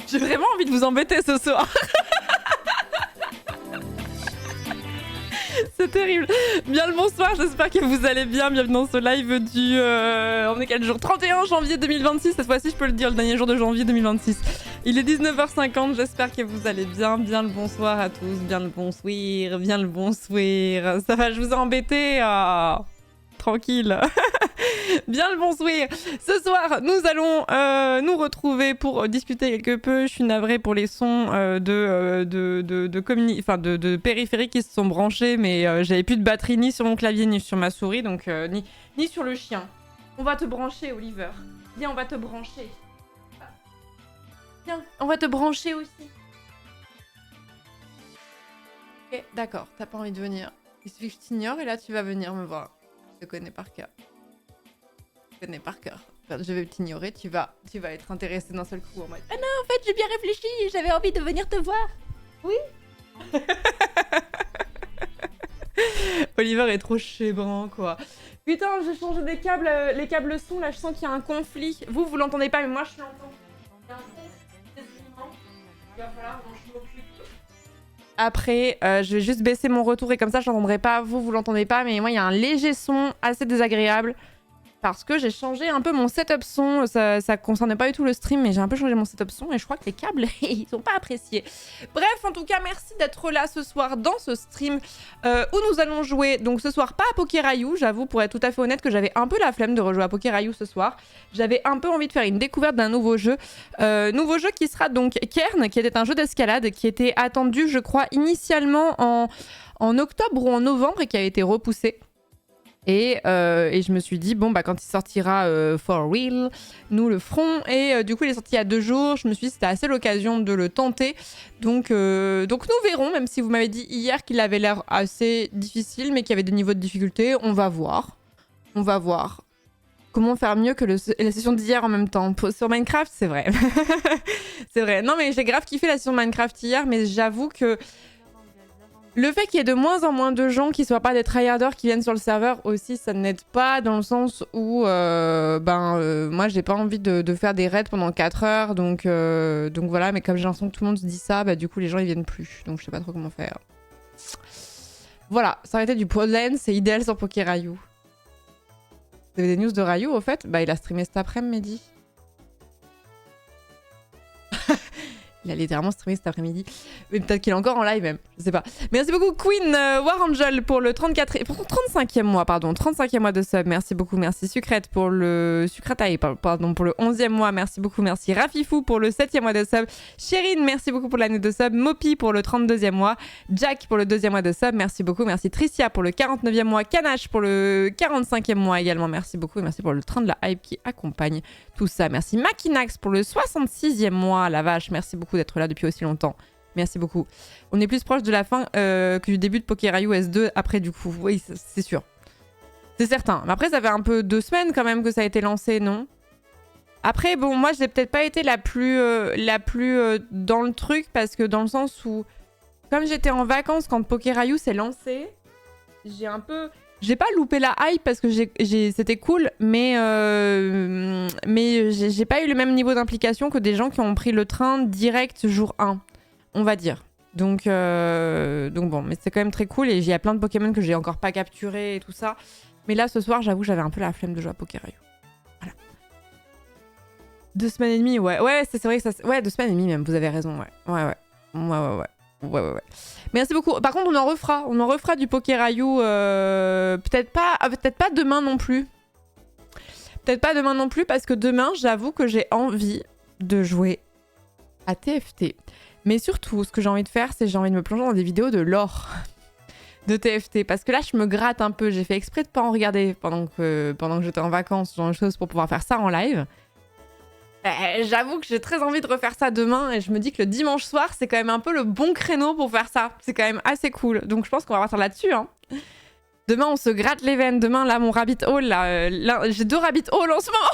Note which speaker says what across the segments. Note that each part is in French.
Speaker 1: J'ai vraiment envie de vous embêter ce soir. C'est terrible. Bien le bonsoir, j'espère que vous allez bien. Bienvenue dans ce live du... on est quel jour? 31 janvier 2026. Cette fois-ci, je peux le dire, le dernier jour de janvier 2026. Il est 19h50, j'espère que vous allez bien. Bien le bonsoir à tous. Bien le bonsoir. Bien le bonsoir. Ça va, je vous ai embêté. Ah, tranquille. Bien le bonsoir. Ce soir, nous allons nous retrouver pour discuter quelque peu. Je suis navrée pour les sons de périphériques qui se sont branchés, mais j'avais plus de batterie ni sur mon clavier ni sur ma souris, donc ni sur le chien. On va te brancher, Oliver. Viens, on va te brancher. Viens, on va te brancher aussi. Ok, d'accord, t'as pas envie de venir. Il suffit que je t'ignore et là tu vas venir me voir. Je te connais par cœur. Je connais par cœur. Je vais t'ignorer, tu vas être intéressé d'un seul coup en mode « Ah non, en fait, j'ai bien réfléchi, j'avais envie de venir te voir. » Oui. Oliver est trop chébrant, quoi. Putain, j'ai changé des câbles, les câbles son, là, je sens qu'il y a un conflit. Vous l'entendez pas, mais moi, je l'entends. Il y a un conflit, il va falloir que je m'occupe. Après, je vais juste baisser mon retour et comme ça, je l'entendrai pas. Vous l'entendez pas, mais moi, il y a un léger son assez désagréable. Parce que j'ai changé un peu mon setup son, ça concernait pas du tout le stream, mais j'ai un peu changé mon setup son et je crois que les câbles, ils sont pas appréciés. Bref, en tout cas, merci d'être là ce soir dans ce stream où nous allons jouer, donc ce soir pas à Pokérayou, j'avoue pour être tout à fait honnête que j'avais un peu la flemme de rejouer à Pokérayou ce soir. J'avais un peu envie de faire une découverte d'un nouveau jeu qui sera donc Kern, qui était un jeu d'escalade qui était attendu, je crois, initialement en octobre ou en novembre et qui a été repoussé. Et je me suis dit, bon, bah, quand il sortira for real, nous le ferons. Et du coup, il est sorti il y a 2 jours. Je me suis dit, c'était assez l'occasion de le tenter. Donc nous verrons, même si vous m'avez dit hier qu'il avait l'air assez difficile, mais qu'il y avait des niveaux de difficulté. On va voir. On va voir. Comment faire mieux que la session d'hier en même temps. Sur Minecraft, c'est vrai. C'est vrai. Non, mais j'ai grave kiffé la session de Minecraft hier, mais j'avoue que le fait qu'il y ait de moins en moins de gens qui soient pas des tryharders qui viennent sur le serveur aussi, ça n'aide pas dans le sens où moi j'ai pas envie de faire des raids pendant 4 heures donc voilà, mais comme j'ai l'impression que tout le monde se dit ça, bah du coup les gens ils viennent plus, donc je sais pas trop comment faire. Voilà, ça aurait été du pollen, c'est idéal sur Pokérayou. Vous avez des news de Rayou au fait? Bah il a streamé cet après-midi, Mehdi. Il a littéralement streamé cet après-midi. Mais peut-être qu'il est encore en live même. Je sais pas. Merci beaucoup Queen War Angel pour le 35e mois, pardon. 35e mois de sub. Merci beaucoup. Merci Sucrète pour le... Sucretaille, pardon, pour le 11e mois. Merci beaucoup. Merci Rafifou pour le 7e mois de sub. Chérine, merci beaucoup pour l'année de sub. Mopi pour le 32e mois. Jack pour le 2e mois de sub. Merci beaucoup. Merci Tricia pour le 49e mois. Kanache pour le 45e mois également. Merci beaucoup. Et merci pour le train de la hype qui accompagne tout ça. Merci Makinax pour le 66e mois. La vache, merci beaucoup d'être là depuis aussi longtemps. Merci beaucoup. On est plus proche de la fin que du début de Pokérayou S2 après du coup. Oui, c'est sûr. C'est certain. Mais après, ça fait un peu 2 semaines quand même que ça a été lancé, non? Après, bon, moi, j'ai peut-être pas été la plus dans le truc parce que dans le sens où, comme j'étais en vacances quand Pokérayou s'est lancé, j'ai pas loupé la hype parce que c'était cool, mais j'ai pas eu le même niveau d'implication que des gens qui ont pris le train direct jour 1, on va dire. Donc bon, mais c'est quand même très cool et il y a plein de Pokémon que j'ai encore pas capturés et tout ça. Mais là, ce soir, j'avoue, j'avais un peu la flemme de jouer à Pokérayou. Voilà. 2 semaines et demie, ouais. Ouais, c'est vrai que ça... Ouais, 2 semaines et demie même, vous avez raison, ouais. Ouais. Merci beaucoup. Par contre, on en refera du Pokérayou. Peut-être pas demain non plus. Peut-être pas demain non plus parce que demain, j'avoue que j'ai envie de jouer à TFT. Mais surtout, ce que j'ai envie de faire, c'est j'ai envie de me plonger dans des vidéos de lore de TFT. Parce que là, je me gratte un peu. J'ai fait exprès de pas en regarder pendant que j'étais en vacances, ce genre de choses, pour pouvoir faire ça en live. J'avoue que j'ai très envie de refaire ça demain et je me dis que le dimanche soir, c'est quand même un peu le bon créneau pour faire ça. C'est quand même assez cool. Donc je pense qu'on va partir là-dessus. Hein. Demain, on se gratte les veines. Demain, là, mon rabbit hole, là j'ai 2 rabbit hole en ce moment.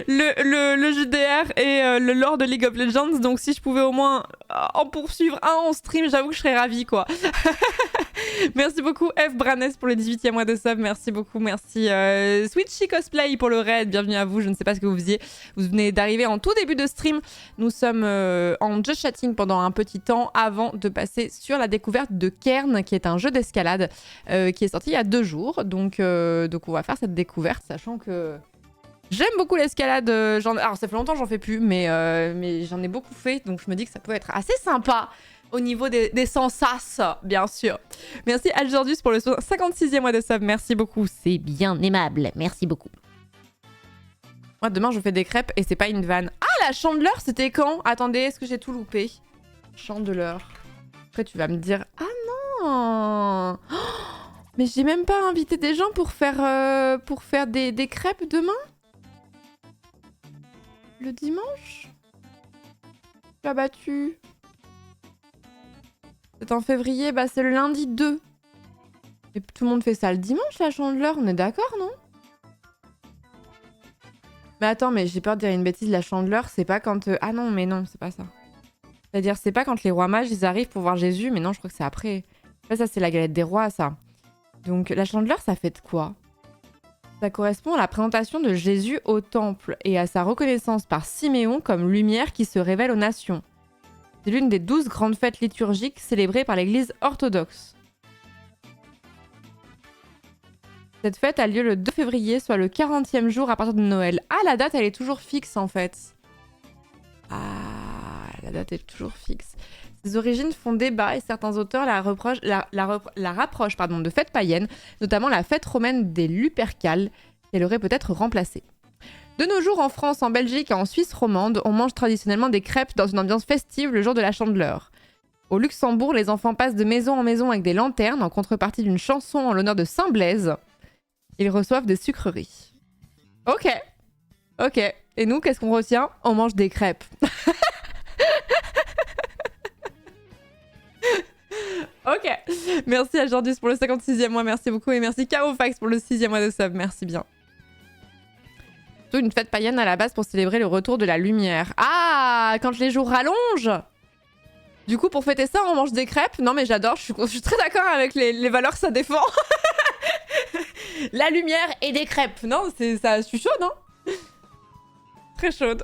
Speaker 1: le JDR et le lore de League of Legends. Donc si je pouvais au moins en poursuivre un en stream, j'avoue que je serais ravie, quoi. Merci beaucoup F Branes pour le 18e mois de sub. Merci beaucoup. Merci Switchy Cosplay pour le raid. Bienvenue à vous. Je ne sais pas ce que vous faisiez. Vous venez d'arriver en tout début de stream. Nous sommes en just chatting pendant un petit temps avant de passer sur la découverte de Kern, qui est un jeu d'escalade qui est sorti il y a 2 jours. Donc on va faire cette découverte, sachant que j'aime beaucoup l'escalade. Alors ça fait longtemps que j'en fais plus, mais j'en ai beaucoup fait. Donc je me dis que ça peut être assez sympa. Au niveau des sensas, bien sûr. Merci Aljordus pour le 56e mois de sub. Merci beaucoup. C'est bien aimable. Merci beaucoup. Moi, demain, je fais des crêpes et c'est pas une vanne. Ah, la chandeleur, c'était quand? Attendez, est-ce que j'ai tout loupé? Chandeleur. Après, tu vas me dire... Ah non, oh, mais j'ai même pas invité des gens pour faire des crêpes demain? Le dimanche? Tu as battu... C'est en février, bah c'est le lundi 2. Et tout le monde fait ça le dimanche, la chandeleur, on est d'accord, non? Mais attends, mais j'ai peur de dire une bêtise, la chandeleur, c'est pas quand... Ah non, mais non, c'est pas ça. C'est-à-dire, c'est pas quand les rois mages, ils arrivent pour voir Jésus, mais non, je crois que c'est après. Ça, c'est la galette des rois, ça. Donc, la chandeleur, ça fait de quoi? Ça correspond à la présentation de Jésus au temple et à sa reconnaissance par Siméon comme lumière qui se révèle aux nations. C'est l'une des 12 grandes fêtes liturgiques célébrées par l'Église orthodoxe. Cette fête a lieu le 2 février, soit le 40e jour à partir de Noël. Ah, la date, elle est toujours fixe, en fait. Ah, la date est toujours fixe. Ses origines font débat et certains auteurs la rapprochent de fêtes païennes, notamment la fête romaine des Lupercales, qu'elle aurait peut-être remplacée. De nos jours, en France, en Belgique et en Suisse romande, on mange traditionnellement des crêpes dans une ambiance festive le jour de la Chandeleur. Au Luxembourg, les enfants passent de maison en maison avec des lanternes en contrepartie d'une chanson en l'honneur de Saint Blaise. Ils reçoivent des sucreries. Ok. Ok. Et nous, qu'est-ce qu'on retient? On mange des crêpes. Ok. Merci à Jordus pour le 56e mois, merci beaucoup. Et merci Carofax pour le 6e mois de sub, merci bien. Une fête païenne à la base pour célébrer le retour de la lumière. Ah, quand les jours rallongent. Du coup, pour fêter ça, on mange des crêpes. Non, mais j'adore, je suis très d'accord avec les valeurs que ça défend. La lumière et des crêpes. Non, ça, je suis chaude, hein. Très chaude.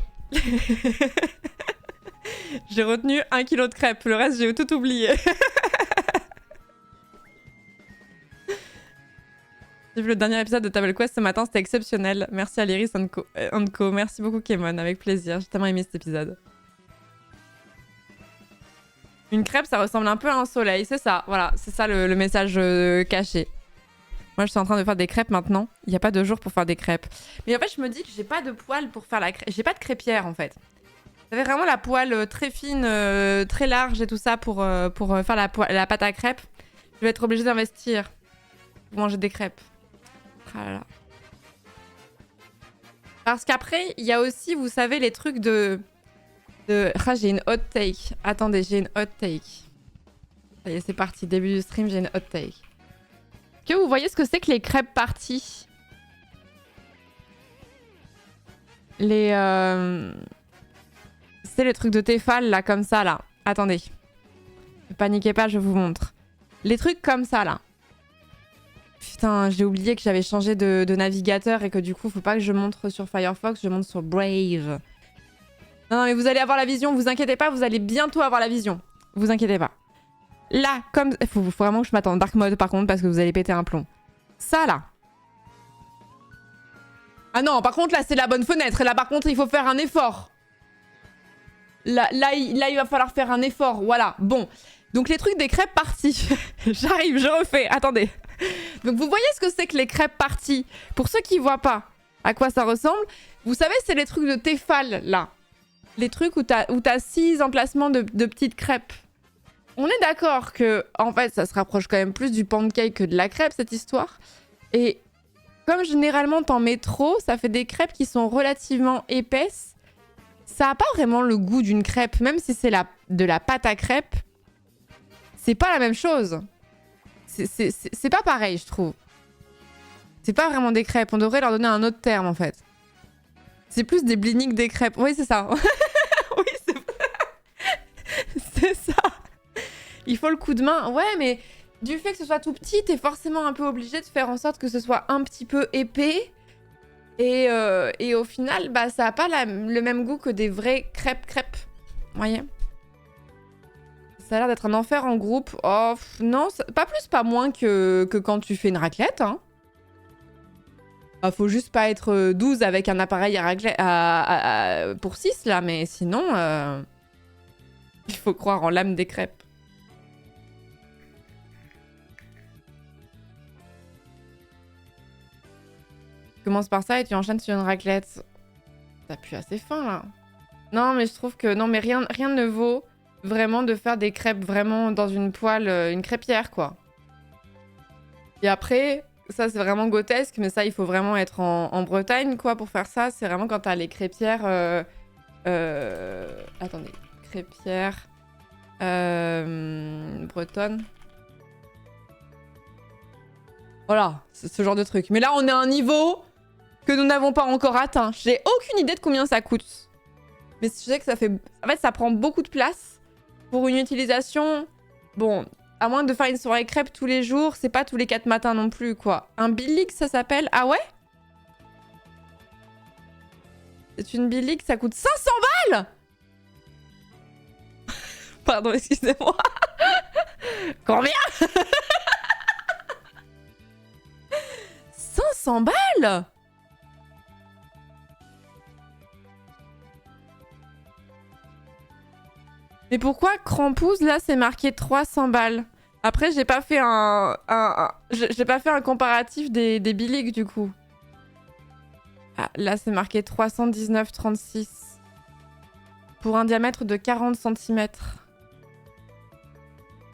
Speaker 1: J'ai retenu 1 kilo de crêpes, le reste, j'ai tout oublié. J'ai vu le dernier épisode de Table Quest ce matin, c'était exceptionnel. Merci à Lyris Co. Merci beaucoup Kémon, avec plaisir. J'ai tellement aimé cet épisode. Une crêpe, ça ressemble un peu à un soleil, c'est ça. Voilà, c'est ça le message caché. Moi, je suis en train de faire des crêpes maintenant. Il n'y a pas de jour pour faire des crêpes. Mais en fait, je me dis que j'ai pas de poêle pour faire la crêpe. J'ai pas de crêpière, en fait. J'avais vraiment la poêle très fine, très large et tout ça pour faire la pâte à crêpes. Je vais être obligée d'investir pour manger des crêpes. Ah là là. Parce qu'après, il y a aussi, vous savez, les trucs de... Ah, j'ai une hot take. Attendez, j'ai une hot take. Ça y est, c'est parti. Début du stream, j'ai une hot take. Que vous voyez ce que c'est que les crêpes parties? Les... C'est les trucs de Tefal, là, comme ça, là. Attendez. Ne paniquez pas, je vous montre. Les trucs comme ça, là. Putain, j'ai oublié que j'avais changé de navigateur et que du coup, faut pas que je montre sur Firefox, je montre sur Brave. Non, mais vous allez avoir la vision, vous inquiétez pas, vous allez bientôt avoir la vision. Vous inquiétez pas. Là, comme... Faut vraiment que je m'attende dark mode par contre, parce que vous allez péter un plomb. Ça, là. Ah non, par contre, là, c'est la bonne fenêtre. Et là, par contre, il faut faire un effort. Là, il va falloir faire un effort. Voilà, bon. Donc, les trucs des crêpes parties. J'arrive, je refais. Attendez. Donc, vous voyez ce que c'est que les crêpes parties? Pour ceux qui voient pas à quoi ça ressemble, vous savez, c'est les trucs de Tefal, là. Les trucs où t'as 6 emplacements de petites crêpes. On est d'accord que, en fait, ça se rapproche quand même plus du pancake que de la crêpe, cette histoire. Et comme généralement t'en mets trop, ça fait des crêpes qui sont relativement épaisses. Ça n'a pas vraiment le goût d'une crêpe, même si c'est de la pâte à crêpes. C'est pas la même chose. C'est pas pareil, je trouve. C'est pas vraiment des crêpes. On devrait leur donner un autre terme, en fait. C'est plus des bliniques des crêpes. Oui, c'est ça. Oui, c'est ça. Il faut le coup de main. Ouais, mais du fait que ce soit tout petit, t'es forcément un peu obligé de faire en sorte que ce soit un petit peu épais. Et au final, bah, ça a pas le même goût que des vraies crêpes. Vous voyez? Ça a l'air d'être un enfer en groupe. Oh, non, pas plus, pas moins que quand tu fais une raclette. Hein. Bah, faut juste pas être 12 avec un appareil à raclette pour 6, là. Mais sinon, il faut croire en l'âme des crêpes. Tu commences par ça et tu enchaînes sur une raclette. T'as plus assez faim, là. Non, mais je trouve que... Non, mais rien ne vaut vraiment de faire des crêpes vraiment dans une poêle, une crêpière, quoi. Et après, ça, c'est vraiment grotesque, mais ça, il faut vraiment être en Bretagne, quoi, pour faire ça. C'est vraiment quand t'as les crêpières... Attendez. Crêpières... bretonnes. Voilà, c'est ce genre de truc. Mais là, on est à un niveau que nous n'avons pas encore atteint. J'ai aucune idée de combien ça coûte. Mais je sais que ça fait... En fait, ça prend beaucoup de place pour une utilisation... Bon, à moins de faire une soirée crêpe tous les jours, c'est pas tous les 4 matins non plus, quoi. Un Billig, ça s'appelle... Ah ouais? C'est une Billig, ça coûte 500 balles. Pardon, excusez-moi. Combien? 500 balles? Mais pourquoi Crampouze, là, c'est marqué 300 balles? Après, j'ai pas fait j'ai pas fait un comparatif des Billig, du coup. Ah, là, c'est marqué 319,36. Pour un diamètre de 40 cm.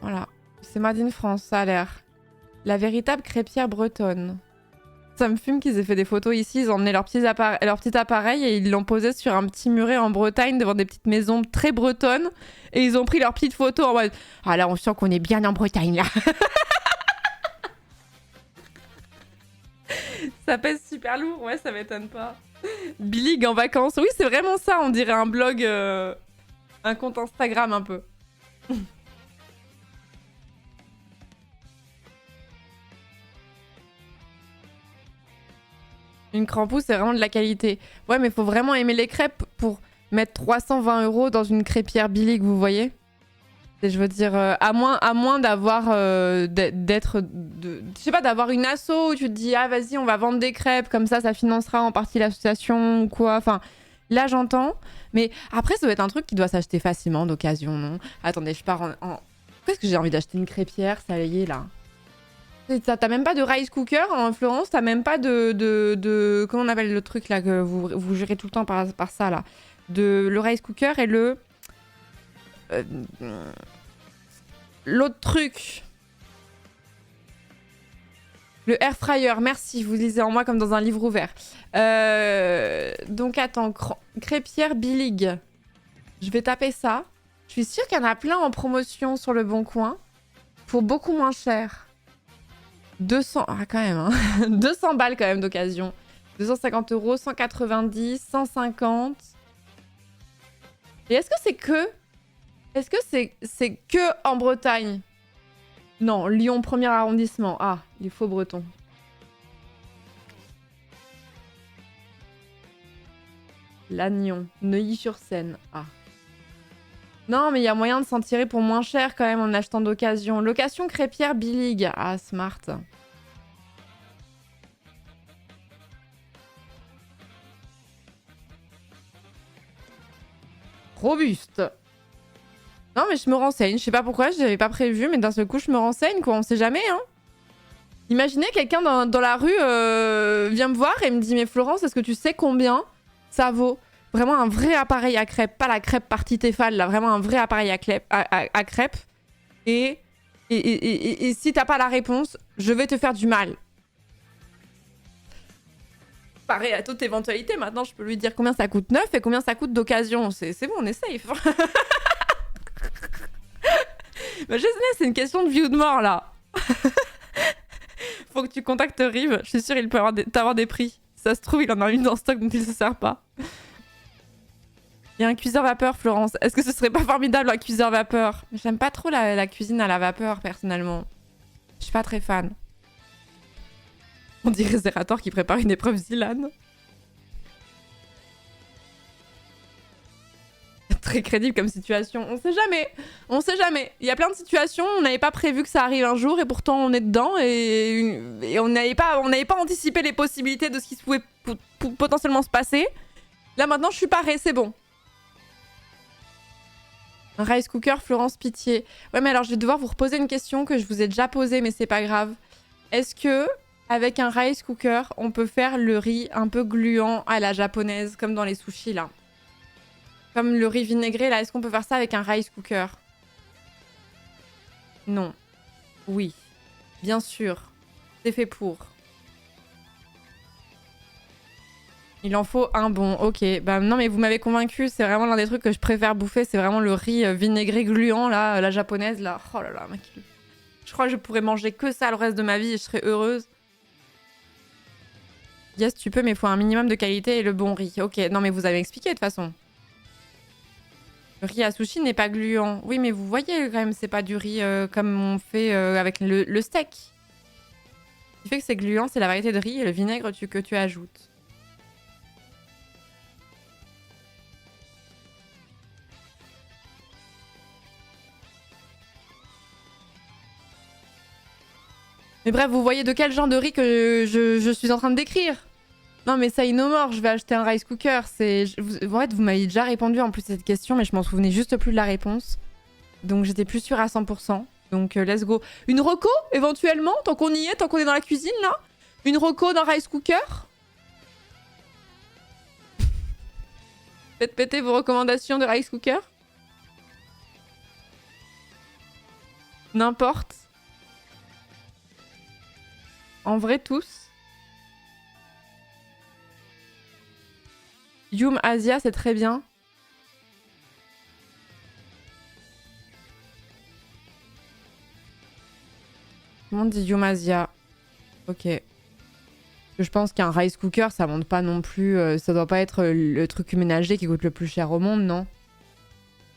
Speaker 1: Voilà. C'est Made in France, ça a l'air. La véritable crêpière bretonne. Ça me fume qu'ils aient fait des photos ici. Ils ont emmené leur petit appareil et ils l'ont posé sur un petit muret en Bretagne devant des petites maisons très bretonnes. Et ils ont pris leurs petites photos en mode... Ah là, on sent qu'on est bien en Bretagne, là. Ça pèse super lourd. Ouais, ça m'étonne pas. Billig en vacances. Oui, c'est vraiment ça. On dirait un blog... un compte Instagram, un peu. Une Crampouze, c'est vraiment de la qualité. Ouais, mais faut vraiment aimer les crêpes pour mettre 320 € dans une crêpière Billig, vous voyez? Et je veux dire, à moins d'avoir... je sais pas, d'avoir une asso où tu te dis « Ah, vas-y, on va vendre des crêpes, comme ça financera en partie l'association ou quoi. » Enfin, là, j'entends. Mais après, ça doit être un truc qui doit s'acheter facilement, d'occasion, non? Attendez, je pars en... Qu'est-ce que j'ai envie d'acheter une crêpière? Ça y est, là. T'as même pas de rice cooker en Florence, t'as même pas de... Comment on appelle le truc là que vous gérez tout le temps par ça là? Le rice cooker et le... l'autre truc. Le air fryer, merci, vous lisez en moi comme dans un livre ouvert. Donc attends, crêpière Billig. Je vais taper ça. Je suis sûre qu'il y en a plein en promotion sur le Bon Coin. Pour beaucoup moins cher. 200... Ah, quand même, hein. 200 balles quand même d'occasion. 250 €, 190, 150. Et est-ce que c'est que... Est-ce que c'est que en Bretagne? Non, Lyon, 1er arrondissement. Ah, les faux bretons. Lannion, Neuilly-sur-Seine. Ah. Non, mais il y a moyen de s'en tirer pour moins cher quand même en achetant d'occasion. Location crêpière Billig. Ah, smart. Robuste. Non, mais je me renseigne. Je sais pas pourquoi, je l'avais pas prévu, mais d'un seul coup, je me renseigne, quoi. On sait jamais, hein. Imaginez quelqu'un dans la rue vient me voir et me dit « Mais Florence, est-ce que tu sais combien ça vaut ?» Vraiment un vrai appareil à crêpes, pas la crêpe partie Tefal, là, vraiment un vrai appareil à crêpes. Et si t'as pas la réponse, je vais te faire du mal. Pareil à toute éventualité, maintenant je peux lui dire combien ça coûte neuf et combien ça coûte d'occasion. C'est bon, on est safe. Mais je sais, c'est une question de vie ou de mort, là. Faut que tu contactes Rive. Je suis sûre il peut avoir des prix. Si ça se trouve, il en a une en stock dont il se sert pas. Il y a un cuiseur vapeur, Florence. Est-ce que ce serait pas formidable un cuiseur vapeur? J'aime pas trop la cuisine à la vapeur, personnellement. Je suis pas très fan. On dirait Zerator qui prépare une épreuve Zilan. Très crédible comme situation. On sait jamais. On sait jamais. Il y a plein de situations, on n'avait pas prévu que ça arrive un jour et pourtant on est dedans et on n'avait pas anticipé les possibilités de ce qui pouvait potentiellement se passer. Là maintenant je suis parée, c'est bon. Un rice cooker, Florence Pitié. Ouais mais alors je vais devoir vous reposer une question que je vous ai déjà posée mais c'est pas grave. Est-ce que avec un rice cooker on peut faire le riz un peu gluant à la japonaise comme dans les sushis là? Comme le riz vinaigré, là, est-ce qu'on peut faire ça avec un rice cooker? Non. Oui. Bien sûr. C'est fait pour. Il en faut un bon. Ok. Bah non, mais vous m'avez convaincu. C'est vraiment l'un des trucs que je préfère bouffer. C'est vraiment le riz vinaigré gluant, là, la japonaise, là. Oh là là, mec. Je crois que je pourrais manger que ça le reste de ma vie et je serais heureuse. Yes, tu peux, mais il faut un minimum de qualité et le bon riz. Ok. Non, mais vous avez expliqué, de toute façon. Le riz à sushi n'est pas gluant. Oui, mais vous voyez quand même, c'est pas du riz comme on fait avec le steak. Ce qui fait que c'est gluant, c'est la variété de riz et le vinaigre que tu ajoutes. Mais bref, vous voyez de quel genre de riz que je suis en train de décrire? Non mais ça, no more, je vais acheter un rice cooker. En fait, vous m'avez déjà répondu en plus à cette question, mais je m'en souvenais juste plus de la réponse. Donc j'étais plus sûre à 100%. Donc let's go. Une reco, éventuellement, tant qu'on y est, tant qu'on est dans la cuisine, là? Une reco d'un rice cooker? Faites péter vos recommandations de rice cooker? N'importe. En vrai, tous. Yum Asia, c'est très bien. Tout le monde dit Yum Asia. Ok. Je pense qu'un rice cooker, ça monte pas non plus... ça doit pas être le truc ménager qui coûte le plus cher au monde, non?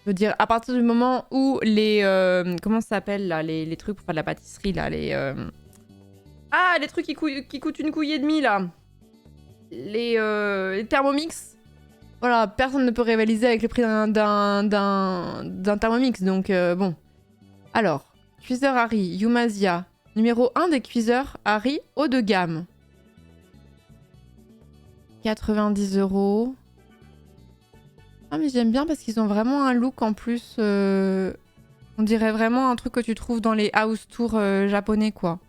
Speaker 1: Je veux dire, à partir du moment où les... comment ça s'appelle, là? Les trucs pour faire de la pâtisserie, là? Ah, les trucs qui coûtent une couille et demie, là. Les Thermomix. Voilà, personne ne peut rivaliser avec le prix d'un Thermomix, donc bon. Alors, cuiseur Harry, Yumasia, numéro 1 des cuiseurs Harry haut de gamme. 90 €. Ah mais j'aime bien parce qu'ils ont vraiment un look en plus... on dirait vraiment un truc que tu trouves dans les house tours japonais, quoi.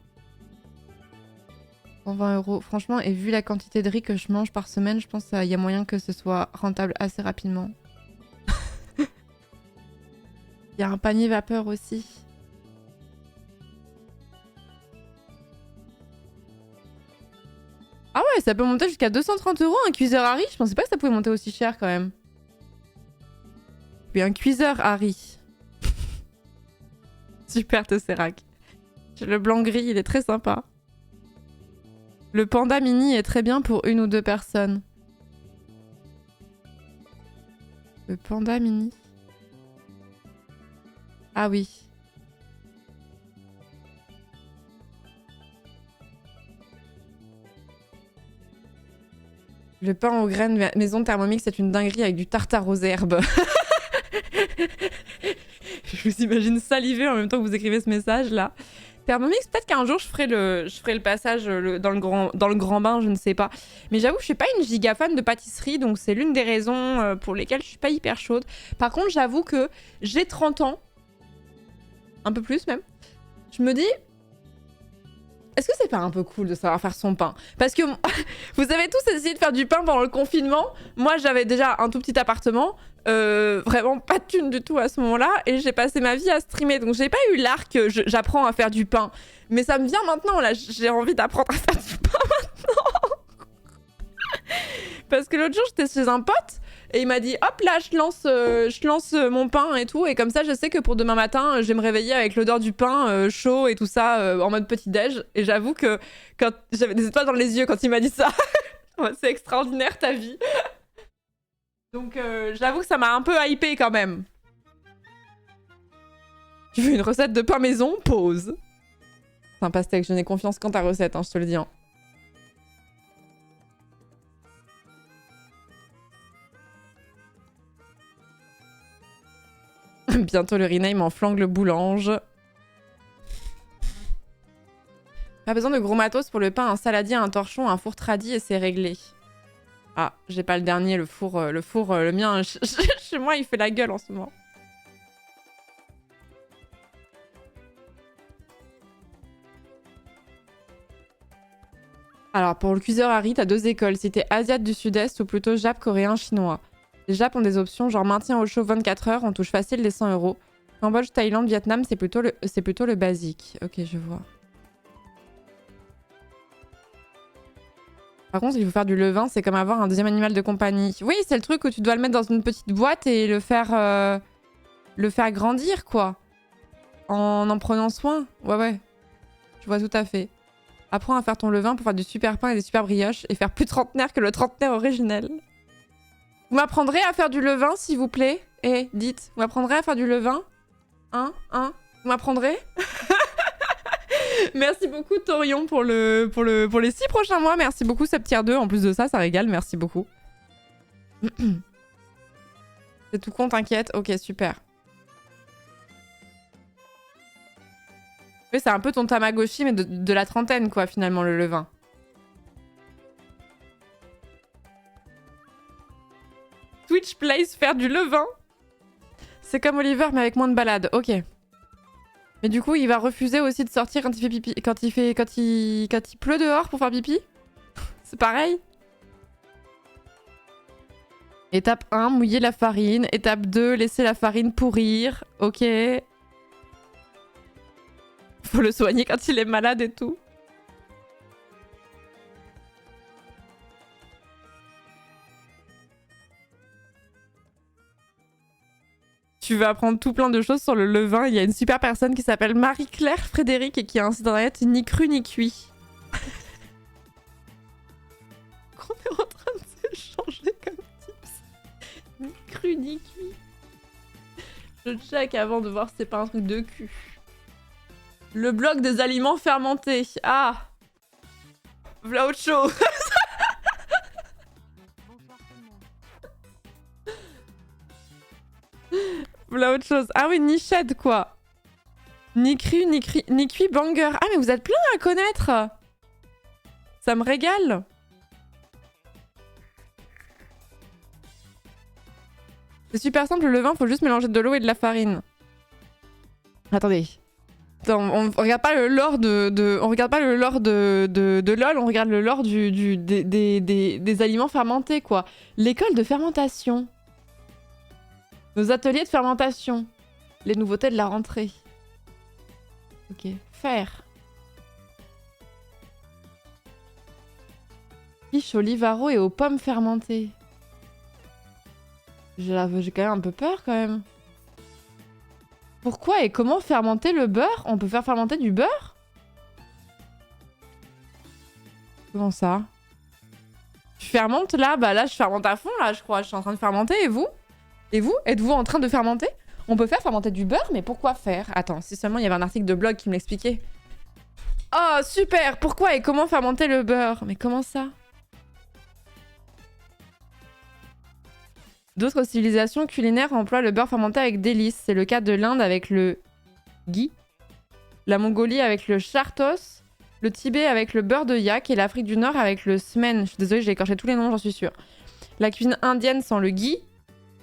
Speaker 1: 120 €. Franchement, et vu la quantité de riz que je mange par semaine, je pense qu'il y a moyen que ce soit rentable assez rapidement. Il y a un panier vapeur aussi. Ah ouais, ça peut monter jusqu'à 230 € un cuiseur Harry. Je pensais pas que ça pouvait monter aussi cher quand même. Puis un cuiseur Harry. Super Tesseract. Le blanc gris, il est très sympa. Le panda mini est très bien pour 1 ou 2 personnes. Le panda mini. Ah oui. Le pain aux graines maison Thermomix, c'est une dinguerie avec du tartare aux herbes. Je vous imagine saliver en même temps que vous écrivez ce message là. Thermomix, peut-être qu'un jour je ferai le passage dans le grand bain, je ne sais pas. Mais j'avoue, je suis pas une giga fan de pâtisserie, donc c'est l'une des raisons pour lesquelles je suis pas hyper chaude. Par contre, j'avoue que j'ai 30 ans, un peu plus même. Je me dis, est-ce que c'est pas un peu cool de savoir faire son pain? Parce que vous avez tous essayé de faire du pain pendant le confinement. Moi, j'avais déjà un tout petit appartement. Vraiment pas de thune du tout à ce moment-là. Et j'ai passé ma vie à streamer. Donc, j'ai pas eu l'arc j'apprends à faire du pain. Mais ça me vient maintenant, là. J'ai envie d'apprendre à faire du pain maintenant. Parce que l'autre jour, j'étais chez un pote. Et il m'a dit, hop là, je lance mon pain et tout. Et comme ça, je sais que pour demain matin, je vais me réveiller avec l'odeur du pain chaud et tout ça en mode petit-déj. Et j'avoue que quand j'avais des étoiles dans les yeux quand il m'a dit ça. C'est extraordinaire ta vie. Donc j'avoue que ça m'a un peu hypé quand même. Tu veux une recette de pain maison? Pause. C'est un pastèque, je n'ai confiance qu'en ta recette, hein, je te le dis. Hein. Bientôt le rename en flangle boulange. Pas besoin de gros matos pour le pain, un saladier, un torchon, un four tradi et c'est réglé. Ah, j'ai pas le dernier, le four, le mien, chez moi il fait la gueule en ce moment. Alors, pour le cuiseur Harry, t'as 2 écoles. Si t'es asiate du sud-est ou plutôt jap, coréen, chinois. Les jap ont des options genre maintien au chaud 24 heures, on touche facile les 100 €. Cambodge, Thaïlande, Vietnam, c'est plutôt le basique. Ok, je vois. Par contre, il faut faire du levain, c'est comme avoir un deuxième animal de compagnie. Oui, c'est le truc où tu dois le mettre dans une petite boîte et le faire grandir, quoi. En prenant soin. Ouais, ouais. Je vois tout à fait. Apprends à faire ton levain pour faire du super pain et des super brioches et faire plus trentenaire que le trentenaire originel. Vous m'apprendrez à faire du levain, s'il vous plaît? Eh, dites, vous m'apprendrez à faire du levain? Hein? Vous m'apprendrez? Merci beaucoup, Torion, pour les 6 prochains mois. Merci beaucoup, Septier 2. En plus de ça, ça régale. Merci beaucoup. C'est tout con, t'inquiète. Ok, super. Oui, c'est un peu ton Tamagotchi, mais de la trentaine, quoi, finalement, le levain. Twitch Place, faire du levain. C'est comme Oliver, mais avec moins de balades. Ok. Mais du coup, il va refuser aussi de sortir quand il fait pipi, quand il pleut dehors pour faire pipi. C'est pareil. Étape 1, mouiller la farine. Étape 2, laisser la farine pourrir. Ok. Faut le soigner quand il est malade et tout. Tu vas apprendre tout plein de choses sur le levain. Il y a une super personne qui s'appelle Marie-Claire Frédéric et qui a un site internet ni cru ni cuit. Qu'on est en train de s'échanger comme tips. Ni cru ni cuit. Je check avant de voir si c'est pas un truc de cul. Le blog des aliments fermentés. Ah, v'là autre chose. V'là autre chose. Ah oui, nichette quoi. Ni cru, ni cuit banger. Ah mais vous êtes plein à connaître. Ça me régale. C'est super simple, le levain, faut juste mélanger de l'eau et de la farine. Attendez. Attends, on regarde pas le lore on regarde pas le lore de LOL, on regarde le lore des aliments fermentés, quoi. L'école de fermentation. Nos ateliers de fermentation. Les nouveautés de la rentrée. Ok. Faire. Fiche au livaro et aux pommes fermentées. J'ai quand même un peu peur, quand même. Pourquoi et comment fermenter le beurre? On peut faire fermenter du beurre? Comment ça? Tu fermentes là? Bah là, je fermente à fond, là, je crois. Je suis en train de fermenter, et vous? Et vous? Êtes-vous en train de fermenter? On peut faire fermenter du beurre, mais pourquoi faire? Attends, si seulement il y avait un article de blog qui me l'expliquait. Oh, super! Pourquoi et comment fermenter le beurre? Mais comment ça? D'autres civilisations culinaires emploient le beurre fermenté avec délices. C'est le cas de l'Inde avec le ghee, la Mongolie avec le chartos, le Tibet avec le beurre de yak et l'Afrique du Nord avec le smen. Je suis désolée, j'ai écorché tous les noms, j'en suis sûre. La cuisine indienne sans le ghee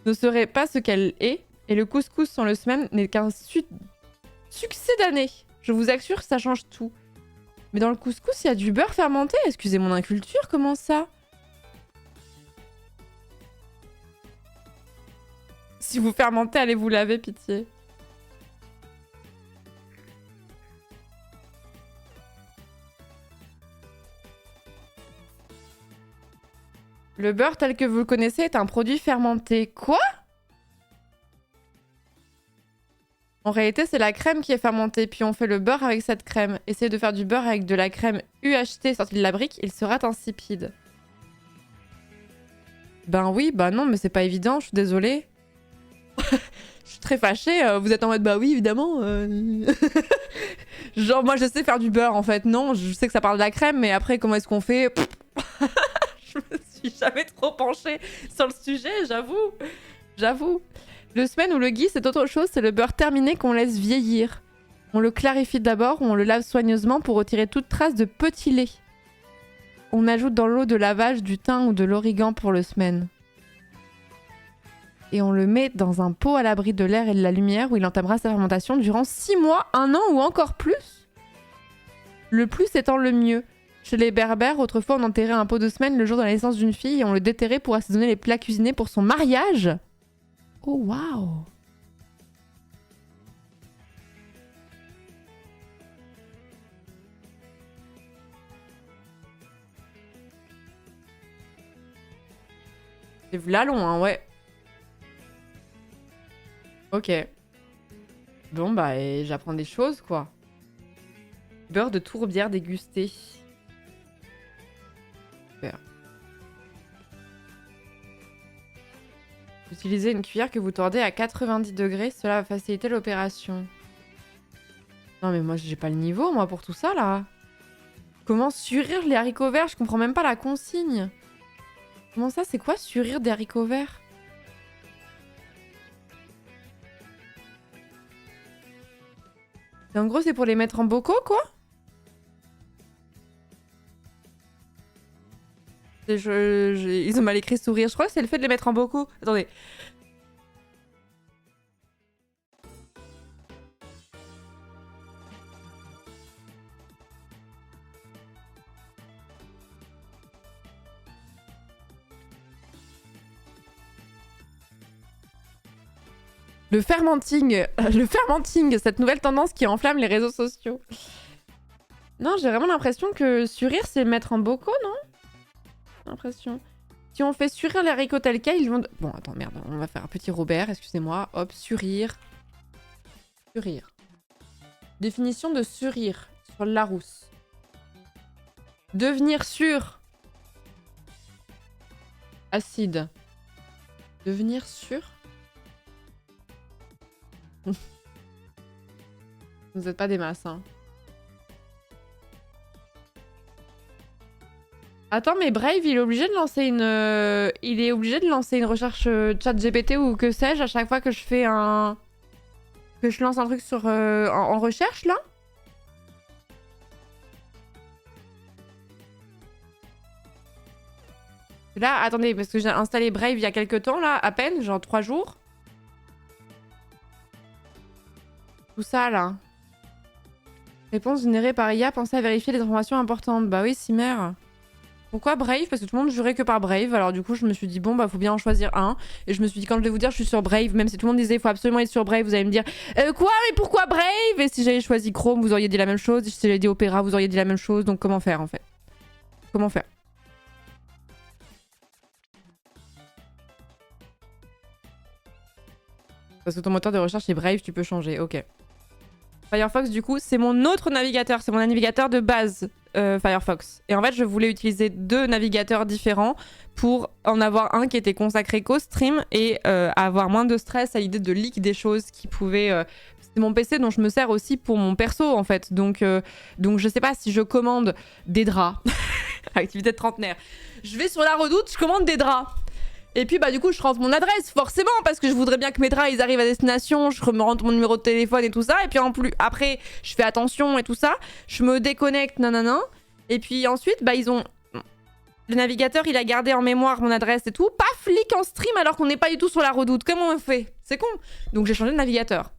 Speaker 1: ne serait pas ce qu'elle est, et le couscous sans le smen n'est qu'un succès d'année. Je vous assure, ça change tout. Mais dans le couscous, il y a du beurre fermenté? Excusez mon inculture, comment ça? Si vous fermentez, allez vous laver, pitié. Le beurre tel que vous le connaissez est un produit fermenté. Quoi? En réalité, c'est la crème qui est fermentée, puis on fait le beurre avec cette crème. Essayez de faire du beurre avec de la crème UHT sortie de la brique, il sera insipide. Ben oui, ben non, mais c'est pas évident, je suis désolée. Je suis très fâchée, vous êtes en mode bah oui évidemment. Genre moi je sais faire du beurre en fait, non, je sais que ça parle de la crème, mais après comment est-ce qu'on fait? Je me suis jamais trop penchée sur le sujet, j'avoue. Le semen ou le ghee c'est autre chose, c'est le beurre terminé qu'on laisse vieillir. On le clarifie d'abord, on le lave soigneusement pour retirer toute trace de petit lait. On ajoute dans l'eau de lavage du thym ou de l'origan pour le semen. Et on le met dans un pot à l'abri de l'air et de la lumière où il entamera sa fermentation durant 6 mois, 1 an ou encore plus. Le plus étant le mieux. Chez les Berbères, autrefois on enterrait un pot de semen le jour de la naissance d'une fille et on le déterrait pour assaisonner les plats cuisinés pour son mariage. Oh waouh! C'est v'là long, hein, ouais. Ok. Bon, bah, et j'apprends des choses, quoi. Beurre de tourbière dégusté. Super. Utilisez une cuillère que vous tordez à 90 degrés, cela va faciliter l'opération. Non, mais moi, j'ai pas le niveau, moi, pour tout ça, là. Comment surir les haricots verts? Je comprends même pas la consigne. Comment ça, c'est quoi surir des haricots verts? En gros, c'est pour les mettre en bocaux, quoi? Ils ont mal écrit sourire. Je crois que c'est le fait de les mettre en bocaux. Attendez. Le fermenting, cette nouvelle tendance qui enflamme les réseaux sociaux. Non, j'ai vraiment l'impression que surir, c'est mettre en bocaux, non? J'ai l'impression. Si on fait surir les haricots tels quels, ils vont... Bon, attends, merde, on va faire un petit Robert, excusez-moi. Hop, surir. Surir. Définition de surir sur le Larousse. Devenir sûr. Acide. Devenir sûr. Vous n'êtes pas des masses, hein. Attends, mais Brave, il est obligé de lancer une recherche chat GPT ou que sais-je à chaque fois que je fais un... Que je lance un truc sur en recherche, là? Là, attendez, parce que j'ai installé Brave il y a quelques temps, là, à peine, genre 3 jours. Tout ça, là. Réponse générée par IA, pensez à vérifier les informations importantes. Bah oui, Simer. Pourquoi Brave? Parce que tout le monde jurait que par Brave. Alors du coup, je me suis dit, bon, bah faut bien en choisir un. Et je me suis dit, quand je vais vous dire, je suis sur Brave. Même si tout le monde disait, il faut absolument être sur Brave, vous allez me dire, quoi? Mais pourquoi Brave? Et si j'avais choisi Chrome, vous auriez dit la même chose. Et si j'avais dit Opera, vous auriez dit la même chose. Donc comment faire, en fait? Comment faire? Parce que ton moteur de recherche est Brave, tu peux changer. Ok. Firefox, du coup, c'est mon autre navigateur. C'est mon navigateur de base, Firefox. Et en fait, je voulais utiliser 2 navigateurs différents pour en avoir un qui était consacré qu'au stream et avoir moins de stress à l'idée de leak des choses qui pouvaient... C'est mon PC dont je me sers aussi pour mon perso, en fait. Donc je sais pas si je commande des draps. Activité de trentenaire. Je vais sur la Redoute, je commande des draps. Et puis bah du coup je rentre mon adresse forcément parce que je voudrais bien que mes draps ils arrivent à destination, je me rentre mon numéro de téléphone et tout ça et puis en plus après je fais attention et tout ça, je me déconnecte nanana et puis ensuite bah ils ont le navigateur il a gardé en mémoire mon adresse et tout, paf leak en stream alors qu'on n'est pas du tout sur la Redoute, comment on fait? C'est con. Donc j'ai changé de navigateur.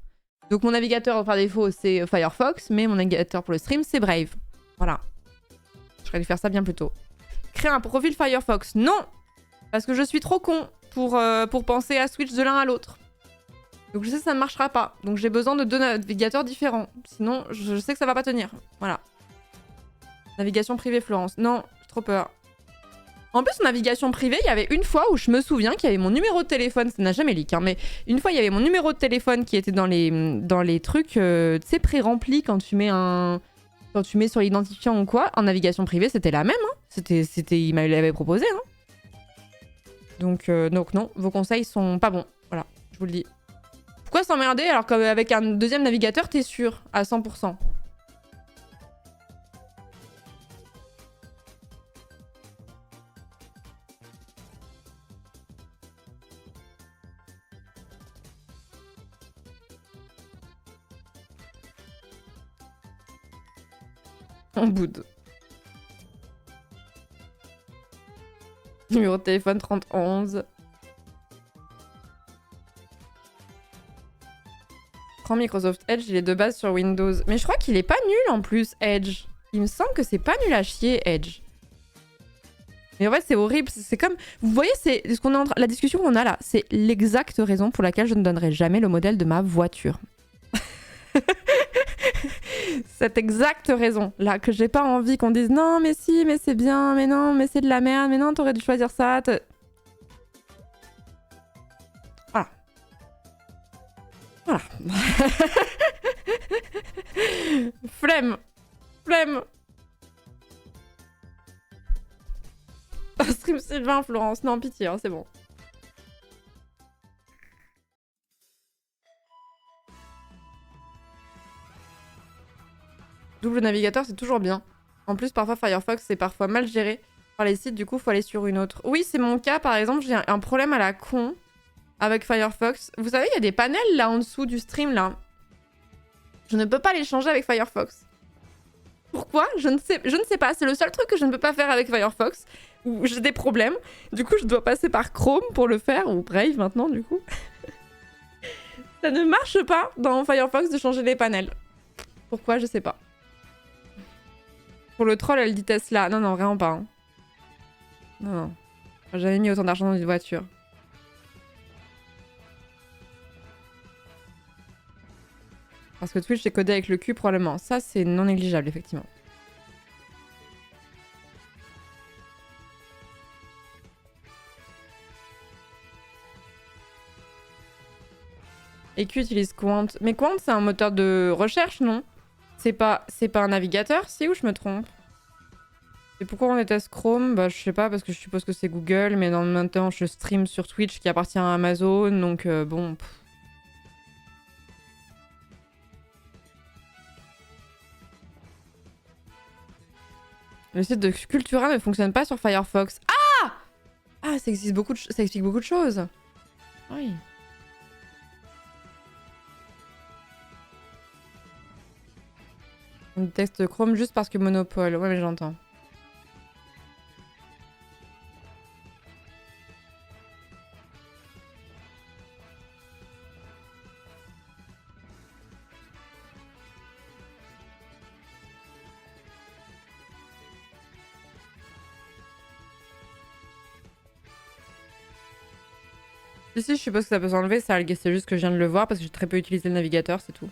Speaker 1: Donc mon navigateur par défaut c'est Firefox mais mon navigateur pour le stream c'est Brave. Voilà. J'aurais dû faire ça bien plus tôt. Créer un profil Firefox, non! Parce que je suis trop con pour penser à switch de l'un à l'autre. Donc je sais que ça ne marchera pas. Donc j'ai besoin de 2 navigateurs différents. Sinon, je sais que ça va pas tenir. Voilà. Navigation privée Florence. Non, j'ai trop peur. En plus, en navigation privée, il y avait une fois où je me souviens qu'il y avait mon numéro de téléphone. Ça n'a jamais leak, hein, mais une fois, il y avait mon numéro de téléphone qui était dans les trucs, tu sais, pré-remplis quand tu mets quand tu mets sur l'identifiant ou quoi. En navigation privée, c'était la même. Hein. Il m'avait proposé, hein. Donc non, vos conseils sont pas bons. Voilà, je vous le dis. Pourquoi s'emmerder alors qu'avec un deuxième navigateur, t'es sûr à 100%? On boude. Numéro de téléphone 3011. Prends Microsoft Edge, il est de base sur Windows. Mais je crois qu'il est pas nul en plus, Edge. Il me semble que c'est pas nul à chier, Edge. Mais en fait, c'est horrible. C'est comme... Vous voyez, c'est ce qu'on est la discussion qu'on a là, c'est l'exacte raison pour laquelle je ne donnerai jamais le modèle de ma voiture. Cette exacte raison là, que j'ai pas envie qu'on dise non, mais si, mais c'est bien, mais non, mais c'est de la merde, mais non, t'aurais dû choisir ça. Voilà. Voilà. Flemme. Flemme. Stream Sylvain, Florence. Non, pitié, hein, c'est bon. Double navigateur, c'est toujours bien. En plus, parfois, Firefox, c'est parfois mal géré par les sites, du coup, faut aller sur une autre. Oui, c'est mon cas, par exemple, j'ai un problème à la con avec Firefox. Vous savez, il y a des panels là en dessous du stream, là. Je ne peux pas les changer avec Firefox. Pourquoi? Je ne sais pas. C'est le seul truc que je ne peux pas faire avec Firefox, où j'ai des problèmes. Du coup, je dois passer par Chrome pour le faire, ou Brave maintenant, du coup. Ça ne marche pas dans Firefox de changer les panels. Pourquoi? Je sais pas. Pour le troll, elle dit Tesla. Non, non, vraiment pas. Hein. Non, non. J'ai jamais mis autant d'argent dans une voiture. Parce que Twitch est codé avec le cul, probablement. Ça, c'est non négligeable, effectivement. Et Q utilise Quant. Mais Quant, c'est un moteur de recherche, non? C'est pas un navigateur, si, ou je me trompe? Et pourquoi on déteste Chrome? Bah, je sais pas, parce que je suppose que c'est Google, mais dans le même temps, je stream sur Twitch qui appartient à Amazon, donc bon... Le site de Cultura ne fonctionne pas sur Firefox. Ah! Ah, ça explique beaucoup de choses. Oui. On déteste Chrome juste parce que monopole. Ouais, mais j'entends. Si, je suppose que ça peut s'enlever, ça, c'est juste que je viens de le voir parce que j'ai très peu utilisé le navigateur, c'est tout.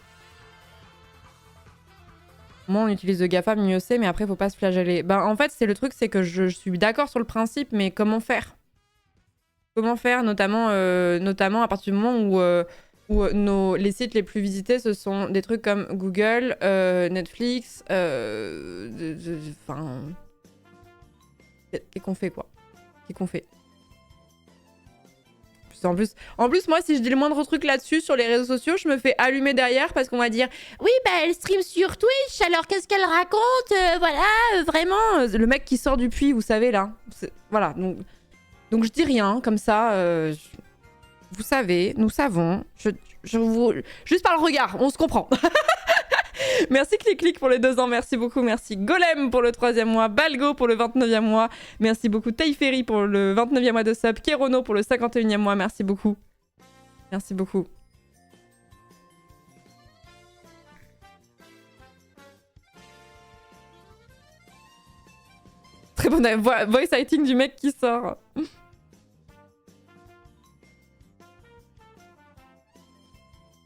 Speaker 1: Moi, on utilise de GAFA, mieux c'est, mais après, faut pas se flageller. Ben, en fait, c'est le truc, c'est que je suis d'accord sur le principe, mais comment faire? Comment faire, notamment à partir du moment où les sites les plus visités, ce sont des trucs comme Google, Netflix, enfin... Qu'est-ce qu'on fait, quoi? Qu'est-ce qu'on fait? En plus, moi, si je dis le moindre truc là-dessus sur les réseaux sociaux, je me fais allumer derrière parce qu'on va dire oui, bah elle stream sur Twitch, alors qu'est-ce qu'elle raconte? Voilà, vraiment. Le mec qui sort du puits, vous savez, là. Voilà, donc je dis rien, comme ça. Vous savez, nous savons. Juste par le regard, on se comprend. Merci Clic pour les 2 ans, merci beaucoup, merci Golem pour le 3e mois, Balgo pour le 29e mois, merci beaucoup Taïferi pour le 29e mois de sub, Kerono pour le 51e mois, merci beaucoup. Merci beaucoup. Très bon voice acting du mec qui sort.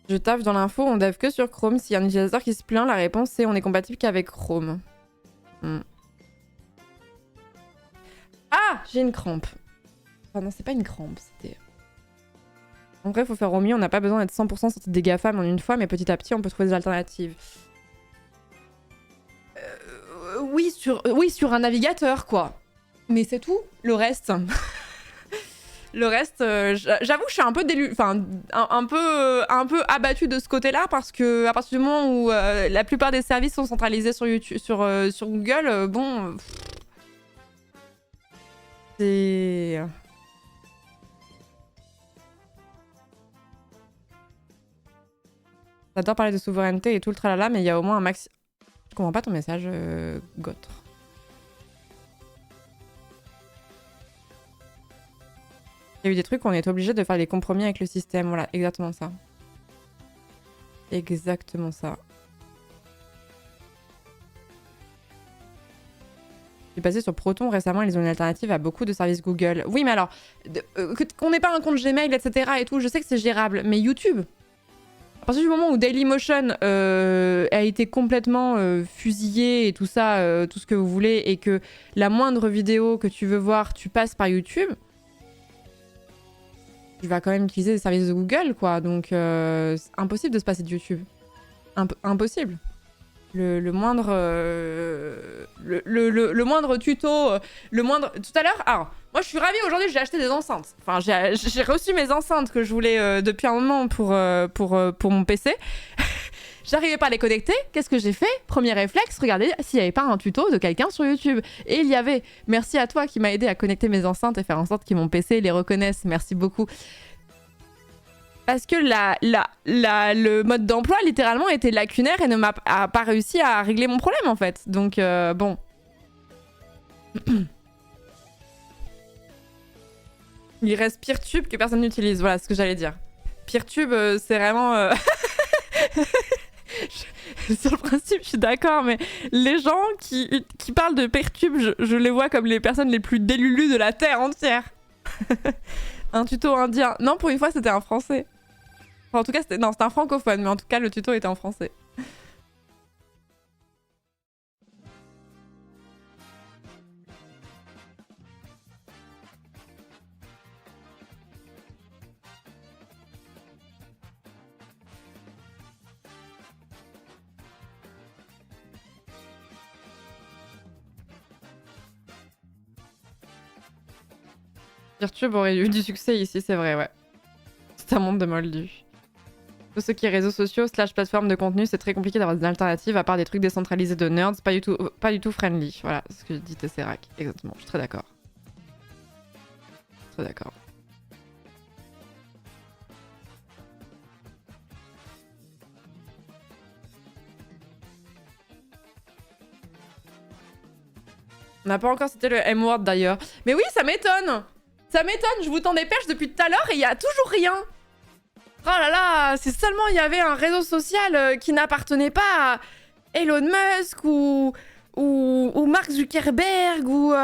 Speaker 1: Je taffe dans l'info, on dev que sur Chrome. S'il y a un utilisateur qui se plaint, la réponse c'est on est compatible qu'avec Chrome. Ah, j'ai une crampe. Enfin non, c'est pas une crampe, c'était... En vrai, faut faire au mieux, on n'a pas besoin d'être 100% sorti des GAFAM en une fois, mais petit à petit, on peut trouver des alternatives. Oui, sur un navigateur, quoi. Mais c'est tout, le reste. Le reste, j'avoue que je suis un peu enfin, un peu abattue de ce côté-là parce que à partir du moment où la plupart des services sont centralisés sur YouTube, sur Google, bon, c'est... J'adore parler de souveraineté et tout le tralala, mais il y a au moins un max... Je comprends pas ton message, Gotre. Il y a eu des trucs où on est obligé de faire des compromis avec le système. Voilà, exactement ça. Exactement ça. Je suis passée sur Proton récemment, ils ont une alternative à beaucoup de services Google. Oui, mais alors, qu'on n'ait pas un compte Gmail, etc. et tout, je sais que c'est gérable, mais YouTube, à partir du moment où Dailymotion a été complètement fusillé et tout ça, tout ce que vous voulez, et que la moindre vidéo que tu veux voir, tu passes par YouTube, tu vas quand même utiliser les services de Google, quoi. Donc, c'est impossible de se passer de YouTube. Impossible. Le moindre... le moindre tuto... le moindre... Tout à l'heure... Alors, moi, je suis ravie. Aujourd'hui, j'ai acheté des enceintes. Enfin, j'ai reçu mes enceintes que je voulais depuis un moment pour mon PC. J'arrivais pas à les connecter. Qu'est-ce que j'ai fait? Premier réflexe, regardez s'il n'y avait pas un tuto de quelqu'un sur YouTube. Et il y avait. Merci à toi qui m'a aidé à connecter mes enceintes et faire en sorte que mon PC les reconnaisse. Merci beaucoup. Parce que le mode d'emploi, littéralement, était lacunaire et ne m'a pas réussi à régler mon problème, en fait. Donc, bon. Il reste Peertube que personne n'utilise. Voilà ce que j'allais dire. Peertube, c'est vraiment... Sur le principe, je suis d'accord, mais les gens qui parlent de Peertube, je les vois comme les personnes les plus délulues de la Terre entière. Un tuto indien. Non, pour une fois, c'était un français. Enfin, en tout cas, c'était un francophone, mais en tout cas, le tuto était en français. Peertube aurait eu du succès ici, c'est vrai, ouais. C'est un monde de moldus. Tout ce qui est réseaux sociaux / plateforme de contenu, c'est très compliqué d'avoir des alternatives à part des trucs décentralisés de nerds, pas du tout friendly. Voilà, c'est ce que dit Tesseract. Exactement, je suis très d'accord. Très d'accord. On n'a pas encore cité le M-word d'ailleurs. Mais oui, ça m'étonne. Ça m'étonne, je vous tends des perches depuis tout à l'heure et il y a toujours rien. Oh là là, si seulement il y avait un réseau social qui n'appartenait pas à Elon Musk ou Mark Zuckerberg ou...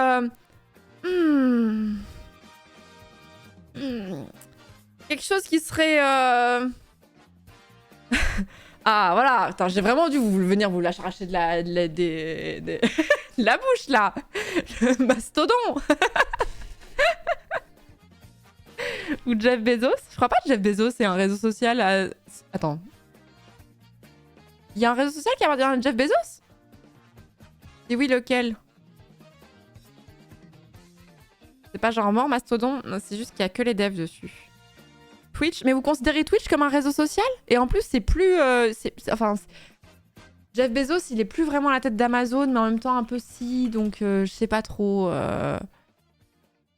Speaker 1: quelque chose qui serait... Ah voilà, attends, j'ai vraiment dû venir vous l'arracher de la bouche là. Le mastodon. Ou Jeff Bezos. Je crois pas que Jeff Bezos c'est un réseau social à... Attends. Il y a un réseau social qui appartient à Jeff Bezos? Et oui, lequel? C'est pas genre mort Mastodon? Non, c'est juste qu'il y a que les devs dessus. Twitch? Mais vous considérez Twitch comme un réseau social? Et en plus, c'est plus... enfin... Jeff Bezos, il est plus vraiment à la tête d'Amazon, mais en même temps un peu si, donc je sais pas trop...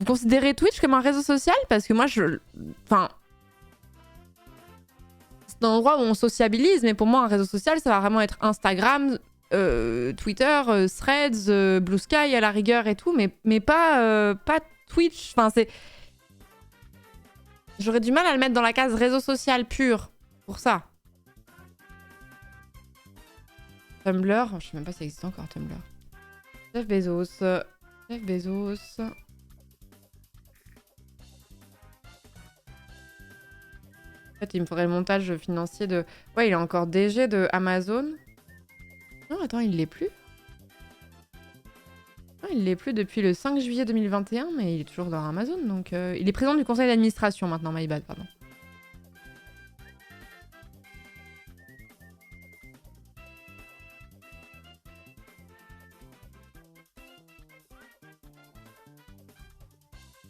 Speaker 1: Vous considérez Twitch comme un réseau social? Parce que moi, enfin... C'est un endroit où on sociabilise, mais pour moi, un réseau social, ça va vraiment être Instagram, Twitter, Threads, Blue Sky à la rigueur et tout, mais pas Twitch. Enfin, c'est... J'aurais du mal à le mettre dans la case réseau social pur, pour ça. Tumblr, je sais même pas si ça existe encore, Tumblr. Jeff Bezos. Jeff Bezos... En fait, il me faudrait le montage financier de... Ouais, il est encore DG de Amazon. Non, attends, il l'est plus. Non, il l'est plus depuis le 5 juillet 2021, mais il est toujours dans Amazon, donc... Il est président du conseil d'administration maintenant, my bad, pardon.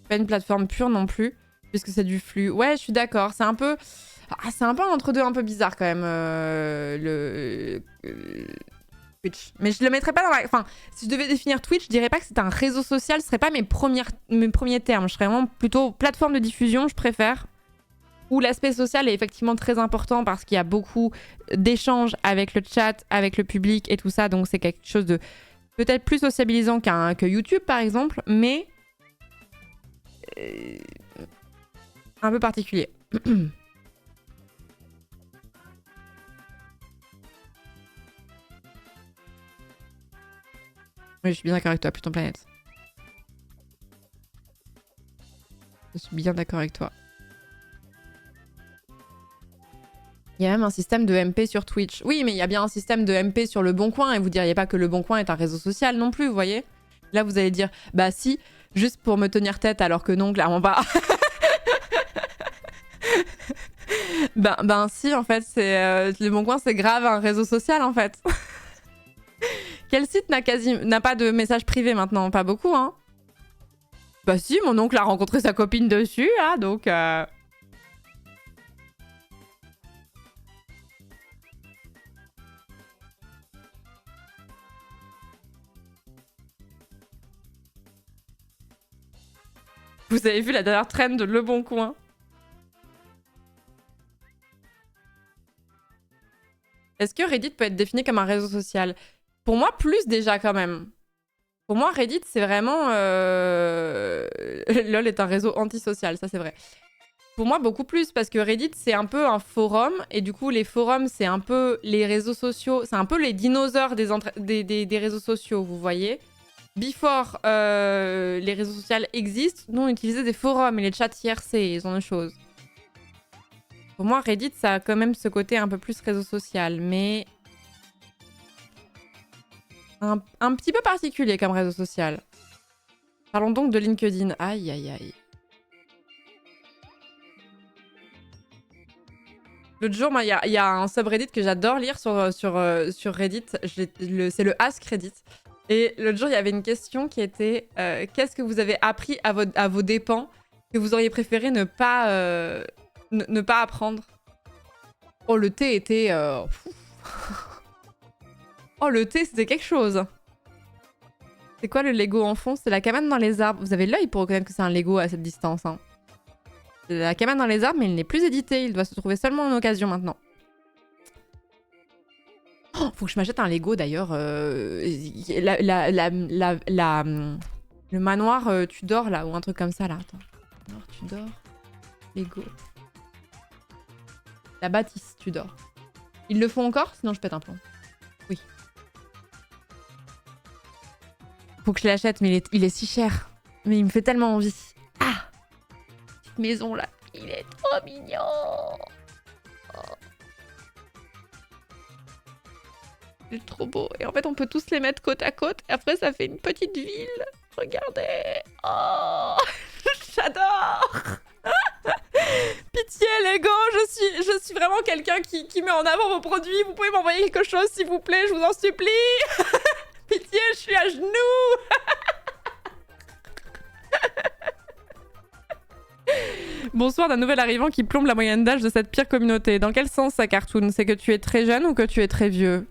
Speaker 1: Pas une plateforme pure non plus. Puisque c'est du flux. Ouais, je suis d'accord. C'est un peu... c'est un peu un entre-deux un peu bizarre quand même, Twitch. Mais je le mettrais pas dans la... Enfin, si je devais définir Twitch, je dirais pas que c'est un réseau social. Ce serait pas mes premiers termes. Je serais vraiment plutôt plateforme de diffusion, je préfère. Où l'aspect social est effectivement très important parce qu'il y a beaucoup d'échanges avec le chat, avec le public et tout ça. Donc c'est quelque chose de peut-être plus sociabilisant que YouTube par exemple, mais un peu particulier. Oui, je suis bien d'accord avec toi, Pluton Planète. Je suis bien d'accord avec toi. Il y a même un système de MP sur Twitch. Oui, mais il y a bien un système de MP sur Le Bon Coin et vous diriez pas que Le Bon Coin est un réseau social non plus, vous voyez? Là, vous allez dire, bah si, juste pour me tenir tête alors que non, clairement pas. ben si, en fait, c'est Le Bon Coin, c'est grave un réseau social, en fait. Quel site n'a pas de message privé maintenant? Pas beaucoup, hein? Bah si, mon oncle a rencontré sa copine dessus, hein, donc... Vous avez vu la dernière trend de Le Bon Coin? Est-ce que Reddit peut être défini comme un réseau social? Pour moi, plus déjà quand même. Pour moi, Reddit, c'est vraiment... LOL est un réseau antisocial, ça c'est vrai. Pour moi, beaucoup plus, parce que Reddit, c'est un peu un forum, et du coup, les forums, c'est un peu les réseaux sociaux, c'est un peu les dinosaures des réseaux sociaux, vous voyez. Before les réseaux sociaux existent, nous, on utilisait des forums et les chats IRC, ce genre de choses. Pour moi, Reddit, ça a quand même ce côté un peu plus réseau social, mais... Un petit peu particulier comme réseau social. Parlons donc de LinkedIn. Aïe, aïe, aïe. L'autre jour, il y a un subreddit que j'adore lire sur Reddit. C'est le Ask Reddit. Et l'autre jour, il y avait une question qui était qu'est-ce que vous avez appris à vos dépens que vous auriez préféré ne pas apprendre? Oh, le thé était... Oh, le thé, c'était quelque chose. C'est quoi le Lego en fond? C'est la cabane dans les arbres. Vous avez l'œil pour reconnaître que c'est un Lego à cette distance. Hein. C'est la cabane dans les arbres, mais il n'est plus édité. Il doit se trouver seulement en occasion maintenant. Oh, faut que je m'achète un Lego d'ailleurs. Le manoir Tudor là, ou un truc comme ça là. Attends. Manoir Tudor. Lego. La bâtisse Tudor. Ils le font encore? Sinon je pète un plomb. Oui. Faut que je l'achète, mais il est si cher. Mais il me fait tellement envie. Ah! Petite maison là. Il est trop mignon. Oh. Il est trop beau. Et en fait, on peut tous les mettre côte à côte. Et après, ça fait une petite ville. Regardez. Oh! J'adore! Pitié, Lego, je suis vraiment quelqu'un qui met en avant vos produits. Vous pouvez m'envoyer quelque chose, s'il vous plaît, je vous en supplie. Pitié, je suis à genoux. Bonsoir d'un nouvel arrivant qui plombe la moyenne d'âge de cette pire communauté. Dans quel sens, ça, Cartoon? C'est que tu es très jeune ou que tu es très vieux?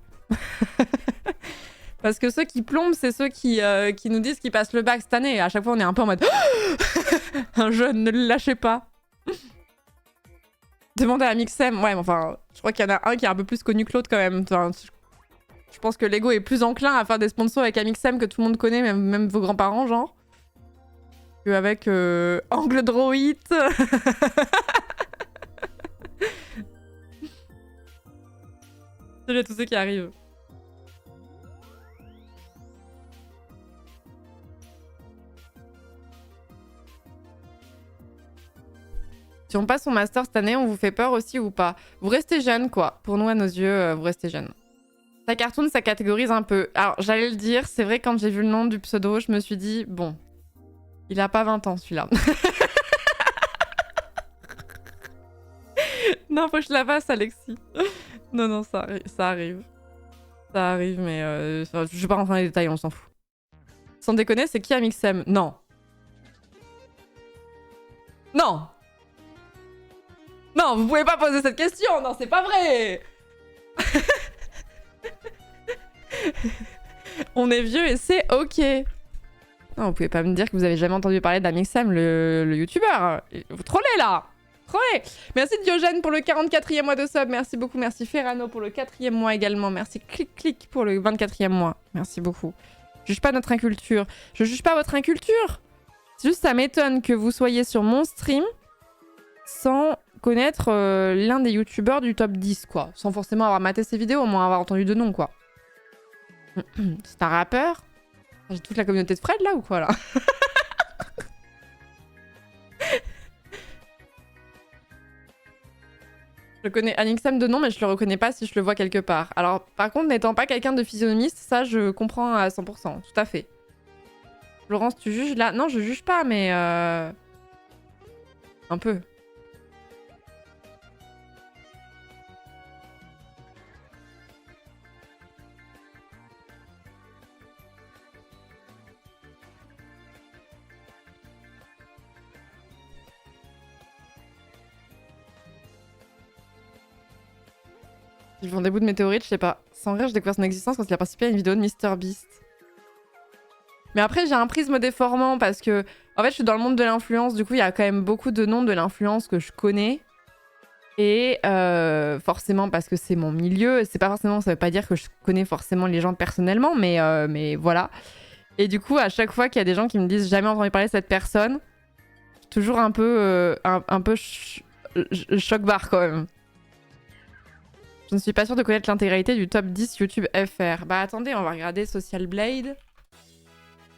Speaker 1: Parce que ceux qui plombent, c'est ceux qui nous disent qu'ils passent le bac cette année. Et à chaque fois, on est un peu en mode... Un jeune, ne le lâchez pas. Demandez à Mixem. Ouais, mais enfin, je crois qu'il y en a un qui est un peu plus connu que l'autre quand même. Enfin, je pense que Lego est plus enclin à faire des sponsors avec Amixem que tout le monde connaît, même vos grands-parents, genre. Qu'avec Angle Droid. Salut à tous ceux qui arrivent. Si on passe son master cette année, on vous fait peur aussi ou pas? Vous restez jeune, quoi. Pour nous, à nos yeux, vous restez jeune. Ta cartoon, ça catégorise un peu. Alors, j'allais le dire, c'est vrai, quand j'ai vu le nom du pseudo, je me suis dit, bon, il a pas 20 ans, celui-là. Non, faut que je la fasse, Alexis. Non, ça arrive. Ça arrive, mais je vais pas rentrer dans les détails, on s'en fout. Sans déconner, c'est qui Amixem? Non. Non! Non, vous pouvez pas poser cette question. Non, c'est pas vrai. On est vieux et c'est ok. Non, vous pouvez pas me dire que vous avez jamais entendu parler d'Amixem, le youtubeur. Vous trollez là. Trollez. Merci Diogène pour le 44e mois de sub. Merci beaucoup. Merci Ferrano pour le 4e mois également. Merci Clic pour le 24e mois. Merci beaucoup. Je juge pas notre inculture. Je juge pas votre inculture. C'est juste ça m'étonne que vous soyez sur mon stream sans connaître l'un des youtubeurs du top 10, quoi. Sans forcément avoir maté ses vidéos, au moins avoir entendu de nom, quoi. C'est un rappeur? J'ai toute la communauté de Fred, là, ou quoi, là? Je connais Anixam de nom, mais je le reconnais pas si je le vois quelque part. Alors, par contre, n'étant pas quelqu'un de physionomiste, ça, je comprends à 100%. Tout à fait. Florence, tu juges, là? Non, je juge pas, mais... Un peu. Ils font des bouts de météorites, je sais pas. Sans rire, j'ai découvert son existence quand il a participé à une vidéo de MrBeast. Mais après, j'ai un prisme déformant parce que, en fait, je suis dans le monde de l'influence. Du coup, il y a quand même beaucoup de noms de l'influence que je connais. Et forcément, parce que c'est mon milieu. C'est pas forcément, ça veut pas dire que je connais forcément les gens personnellement, mais voilà. Et du coup, à chaque fois qu'il y a des gens qui me disent jamais entendu parler de cette personne, je suis toujours un peu, choc-barre quand même. Je ne suis pas sûre de connaître l'intégralité du top 10 YouTube FR. Bah attendez, on va regarder Social Blade.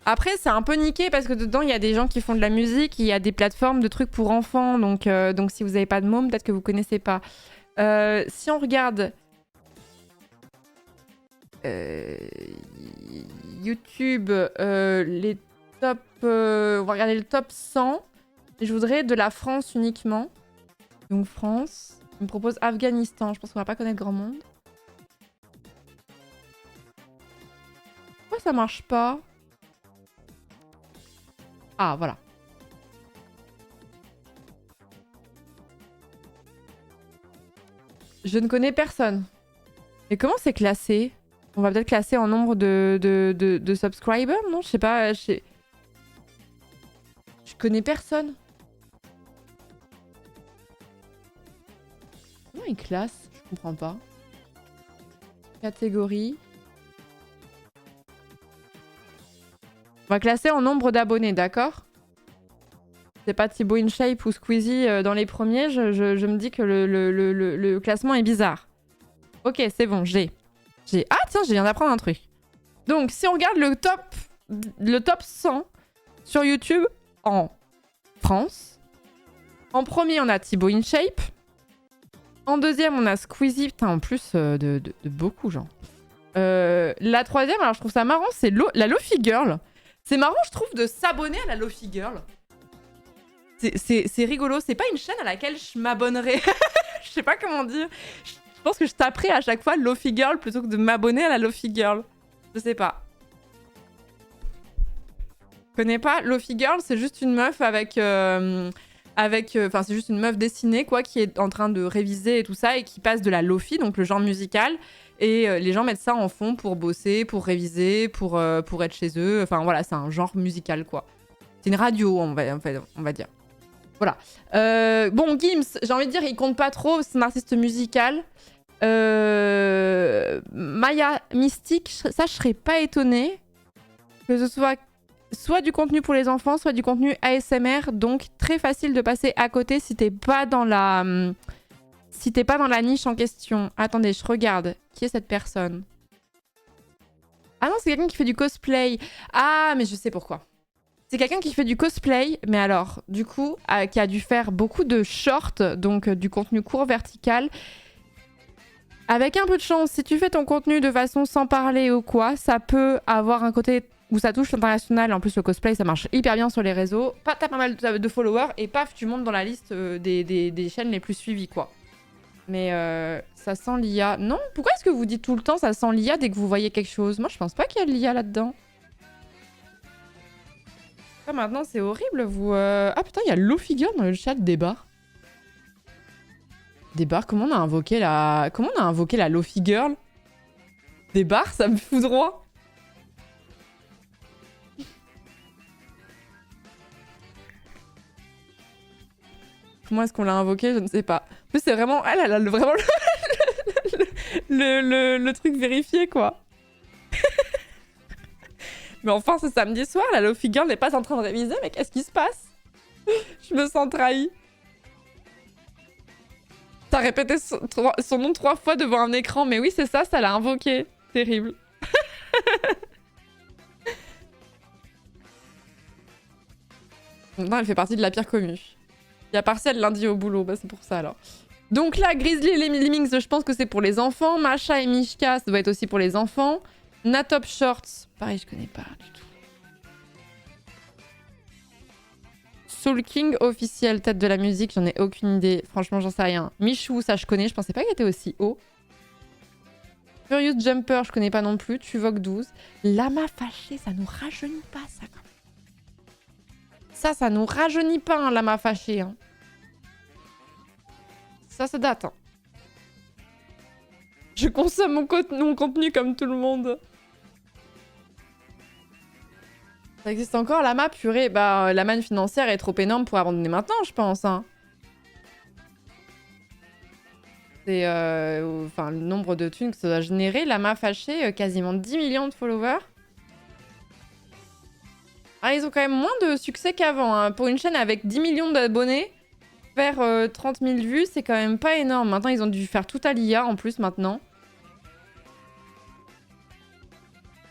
Speaker 1: Après, c'est un peu niqué parce que dedans, il y a des gens qui font de la musique, il y a des plateformes de trucs pour enfants. Donc si vous n'avez pas de môme, peut-être que vous connaissez pas. Si on regarde... YouTube, les top... on va regarder le top 100. Et je voudrais de la France uniquement. Donc France... On me propose Afghanistan. Je pense qu'on va pas connaître grand monde. Pourquoi ça marche pas? Ah, voilà. Je ne connais personne. Et comment c'est classé? On va peut-être classer en nombre de subscribers, non? Je sais pas. Je connais personne. Comment il classe? Je comprends pas. Catégorie. On va classer en nombre d'abonnés, d'accord? C'est pas Thibaut InShape ou Squeezie dans les premiers, je me dis que le classement est bizarre. Ok, c'est bon, j'ai. Ah tiens, je viens d'apprendre un truc. Donc, si on regarde le top 100 sur YouTube en France, en premier, on a Thibaut InShape. En deuxième, on a Squeezie. Putain, en plus de beaucoup, genre. La troisième, alors je trouve ça marrant, c'est la Lofi Girl. C'est marrant, je trouve, de s'abonner à la Lofi Girl. C'est rigolo. C'est pas une chaîne à laquelle je m'abonnerais. Je sais pas comment dire. Je pense que je taperais à chaque fois Lofi Girl plutôt que de m'abonner à la Lofi Girl. Je sais pas. Je connais pas. Lofi Girl, c'est juste une meuf avec... Enfin, c'est juste une meuf dessinée, quoi, qui est en train de réviser et tout ça, et qui passe de la Lofi, donc le genre musical, et les gens mettent ça en fond pour bosser, pour réviser, pour être chez eux. Enfin, voilà, c'est un genre musical, quoi. C'est une radio, on va dire. Voilà. Bon, Gims, j'ai envie de dire, il compte pas trop, c'est un artiste musical. Maya Mystique, ça, je serais pas étonnée que ce soit du contenu pour les enfants, soit du contenu ASMR, donc très facile de passer à côté si t'es pas dans la niche en question. Attendez, je regarde. Qui est cette personne? Ah non, c'est quelqu'un qui fait du cosplay. Ah, mais je sais pourquoi. C'est quelqu'un qui fait du cosplay, mais alors, du coup, qui a dû faire beaucoup de shorts, donc du contenu court vertical. Avec un peu de chance, si tu fais ton contenu de façon sans parler ou quoi, ça peut avoir un côté où ça touche l'international. En plus, le cosplay, ça marche hyper bien sur les réseaux. T'as pas mal de followers et paf, tu montes dans la liste des chaînes les plus suivies, quoi. Mais ça sent l'IA. Non, pourquoi est-ce que vous dites tout le temps ça sent l'IA dès que vous voyez quelque chose? Moi, je pense pas qu'il y a de l'IA là-dedans. Ah, maintenant, c'est horrible, vous... Ah putain, il y a Lofi Girl dans le chat débat. Des bars, comment on a invoqué la Lofi Girl? Des bars, ça me fout droit. Comment est-ce qu'on l'a invoqué? Je ne sais pas. En plus, c'est vraiment... Elle a vraiment le truc vérifié, quoi. Mais enfin, c'est samedi soir, la Lofi Girl n'est pas en train de réviser, mais qu'est-ce qui se passe? Je me sens trahie. T'as répété son nom 3 fois devant un écran, mais oui, c'est ça, ça l'a invoqué. Terrible. Non, elle fait partie de la pire commu. Il y a partiel lundi au boulot, bah c'est pour ça alors. Donc là, Grizzly et les Lemmings, je pense que c'est pour les enfants. Masha et Mishka, ça doit être aussi pour les enfants. Natop Shorts, pareil, je connais pas du tout. Soul King officiel, tête de la musique, j'en ai aucune idée. Franchement, j'en sais rien. Michou, ça je connais, je pensais pas qu'il était aussi haut. Furious Jumper, je connais pas non plus. Tuvok 12. Lama fâché, ça nous rajeunit pas, ça quand même. Ça nous rajeunit pas, un lama fâché. Hein. Ça date. Hein. Je consomme mon contenu comme tout le monde. Ça existe encore, lama purée. Bah, la manne financière est trop énorme pour abandonner maintenant, je pense. Hein. C'est enfin, le nombre de thunes que ça doit générer. Lama fâché, quasiment 10 millions de followers. Ah, ils ont quand même moins de succès qu'avant. Hein. Pour une chaîne avec 10 millions d'abonnés, faire 30 000 vues, c'est quand même pas énorme. Maintenant, ils ont dû faire tout à l'IA en plus maintenant.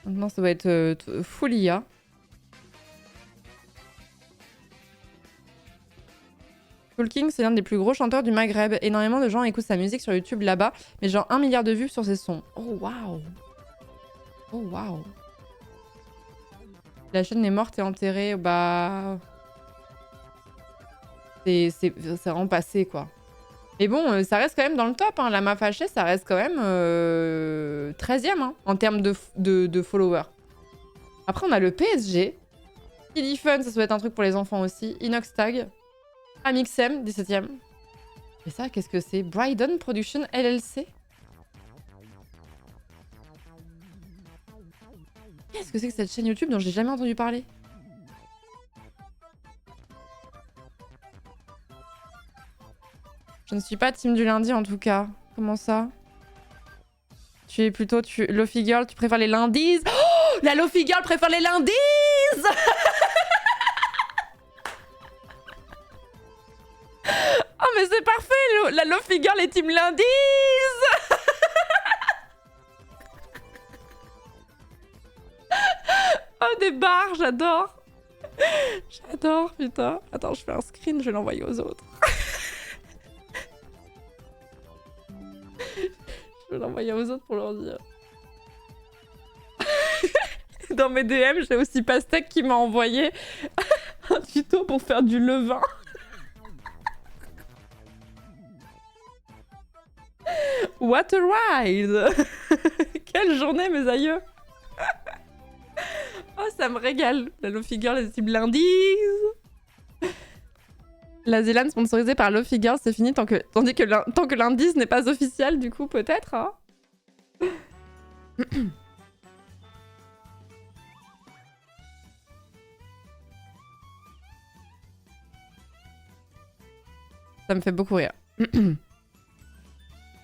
Speaker 1: Maintenant, ça doit être full IA. Soul King, c'est l'un des plus gros chanteurs du Maghreb. Énormément de gens écoutent sa musique sur YouTube là-bas, mais genre 1 milliard de vues sur ses sons. Oh waouh! Oh waouh! La chaîne est morte et enterrée, bah... C'est vraiment passé, quoi. Mais bon, ça reste quand même dans le top, hein. Lama fâché, ça reste quand même 13e, hein, en termes de followers. Après, on a le PSG. Killy Fun, ça doit être un truc pour les enfants aussi. Inox Tag. Amixem, 17e. Et ça, qu'est-ce que c'est? Bryden Production LLC. Qu'est-ce que c'est que cette chaîne YouTube dont j'ai jamais entendu parler? Je ne suis pas team du lundi en tout cas. Comment ça? Tu es plutôt... Lofi Girl, tu préfères les lundis? Oh, la Lofi Girl préfère les lundis. Oh mais c'est parfait, la Lofi Girl est team lundis. Oh des barres, j'adore. J'adore, putain. Attends, je fais un screen, je vais l'envoyer aux autres. Je vais l'envoyer aux autres pour leur dire. Dans mes DM, j'ai aussi Pastèque qui m'a envoyé un tuto pour faire du levain. What a ride. Quelle journée, mes aïeux. Oh, ça me régale. La Lofi Girl, les cibles lundis. La Zélande sponsorisée par Lofi Girl, c'est fini tant que l'indice n'est pas officiel, du coup, peut-être. Hein. Ça me fait beaucoup rire.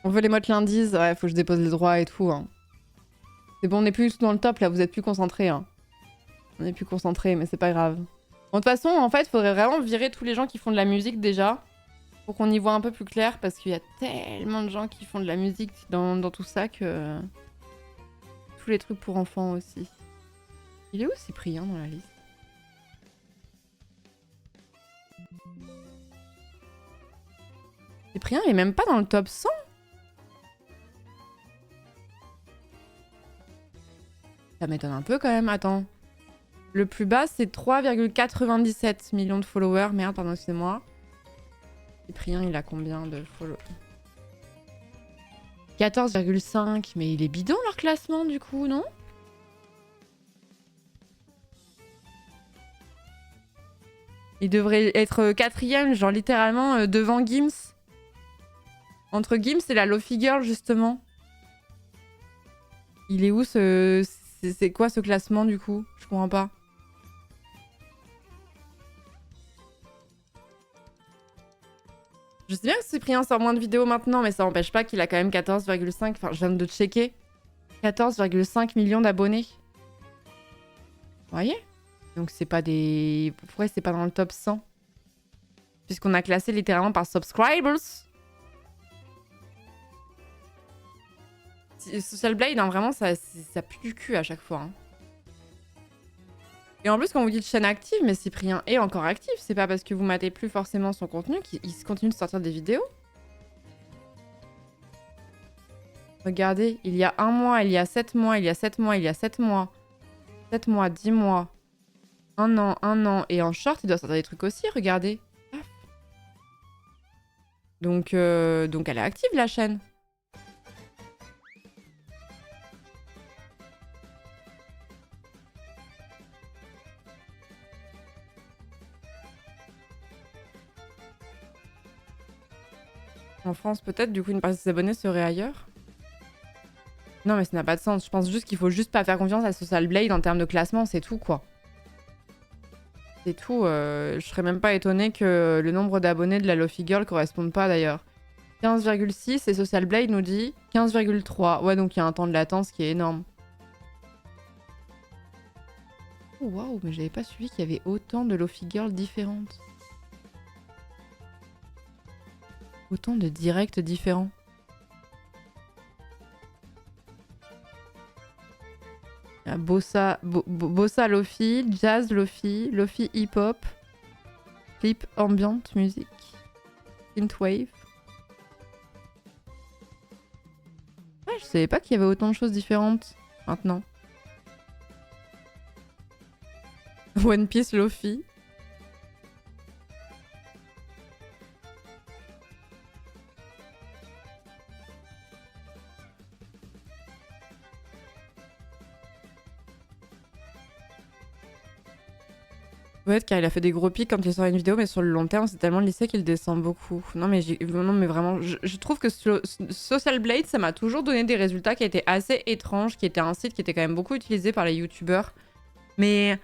Speaker 1: On veut les mots lundis, ouais, faut que je dépose les droits et tout. Hein. C'est bon, on n'est plus du tout dans le top, là, vous êtes plus concentrés. Hein. On est plus concentrés, mais c'est pas grave. Bon, de toute façon, en fait, il faudrait vraiment virer tous les gens qui font de la musique déjà. Pour qu'on y voit un peu plus clair, parce qu'il y a tellement de gens qui font de la musique dans tout ça que... Tous les trucs pour enfants aussi. Il est où Cyprien dans la liste? Cyprien, il est même pas dans le top 100. Ça m'étonne un peu quand même, attends. Le plus bas, c'est 3,97 millions de followers. Merde, pardon, excusez-moi. Cyprien, il a combien de followers? 14,5. Mais il est bidon leur classement, du coup, non? Il devrait être 4ème, genre littéralement devant Gims. Entre Gims et la Lofi Girl, justement. Il est où ce... C'est quoi ce classement, du coup? Je comprends pas. Je sais bien que Cyprien sort moins de vidéos maintenant, mais ça n'empêche pas qu'il a quand même 14,5... Enfin, je viens de checker. 14,5 millions d'abonnés. Vous voyez? Donc c'est pas des... Pourquoi c'est pas dans le top 100? Puisqu'on a classé littéralement par subscribers. Social Blade, hein, vraiment, ça pue du cul à chaque fois. Hein. Et en plus, quand vous dites chaîne active, mais Cyprien est encore actif. C'est pas parce que vous matez plus forcément son contenu qu'il continue de sortir des vidéos. Regardez, il y a 1 mois, il y a 7 mois, il y a 7 mois, il y a 7 mois. 7 mois, 10 mois. 1 an, 1 an. Et en short, il doit sortir des trucs aussi, regardez. Donc elle est active, la chaîne. En France, peut-être, du coup, une partie de ses abonnés serait ailleurs. Non, mais ça n'a pas de sens. Je pense juste qu'il faut juste pas faire confiance à Social Blade en termes de classement, c'est tout, quoi. C'est tout. Je serais même pas étonnée que le nombre d'abonnés de la Lofi Girl corresponde pas, d'ailleurs. 15,6 et Social Blade nous dit 15,3. Ouais, donc il y a un temps de latence qui est énorme. Oh, waouh, mais j'avais pas suivi qu'il y avait autant de Lofi Girl différentes. Autant de directs différents. Bossa Lofi, Jazz Lofi, Lofi Hip Hop, Clip Ambient Music, Synthwave. Ouais, je savais pas qu'il y avait autant de choses différentes maintenant. One Piece Lofi. Ouais, car il a fait des gros pics quand il sort une vidéo, mais sur le long terme, c'est tellement lissé qu'il descend beaucoup. Non, mais vraiment, je trouve que Social Blade, ça m'a toujours donné des résultats qui étaient assez étranges, qui étaient un site qui était quand même beaucoup utilisé par les youtubeurs. Mais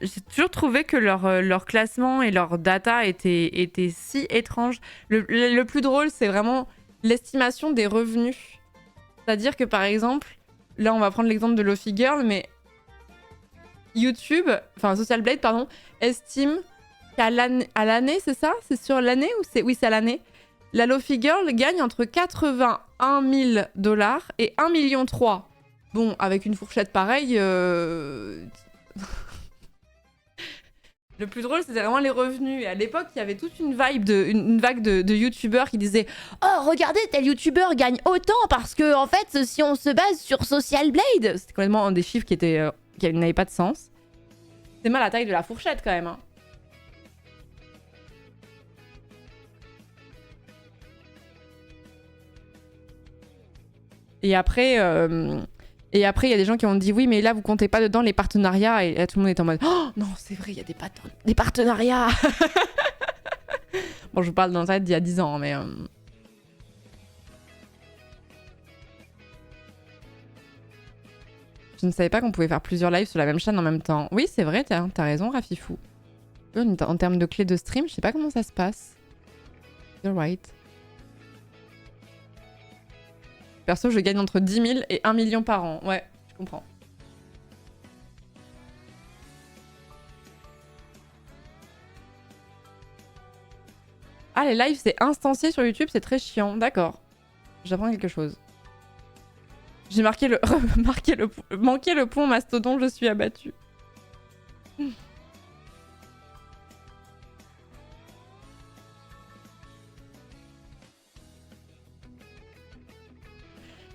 Speaker 1: j'ai toujours trouvé que leur classement et leur data étaient si étranges. Le plus drôle, c'est vraiment l'estimation des revenus. C'est-à-dire que, par exemple, là, on va prendre l'exemple de Lofi Girl, mais YouTube, enfin Social Blade, pardon, estime qu'à l'année, c'est ça? C'est sur l'année ou c'est... Oui, c'est à l'année. La Lofi Girl gagne entre 81 000 $ et 1,3 million. Bon, avec une fourchette pareille... Le plus drôle, c'était vraiment les revenus. Et à l'époque, il y avait toute une vague de youtubeurs qui disaient « Oh, regardez, tel youtubeur gagne autant parce que, en fait, si on se base sur Social Blade... » C'était complètement des chiffres qui n'avaient pas de sens. C'est mal la taille de la fourchette, quand même. Hein. Et après, il y a des gens qui ont dit « Oui, mais là, vous comptez pas dedans les partenariats. » Et là, tout le monde est en mode « Oh, non, c'est vrai, il y a des partenariats. » Bon, je vous parle dans ça d'il y a 10 ans, mais... Je ne savais pas qu'on pouvait faire plusieurs lives sur la même chaîne en même temps. Oui, c'est vrai, t'as raison, Rafifou. En termes de clé de stream, je sais pas comment ça se passe. You're right. Perso, je gagne entre 10 000 et 1 million par an. Ouais, je comprends. Ah, les lives, c'est instancié sur YouTube, c'est très chiant. D'accord. J'apprends quelque chose. J'ai manqué le pont mastodon, je suis abattue.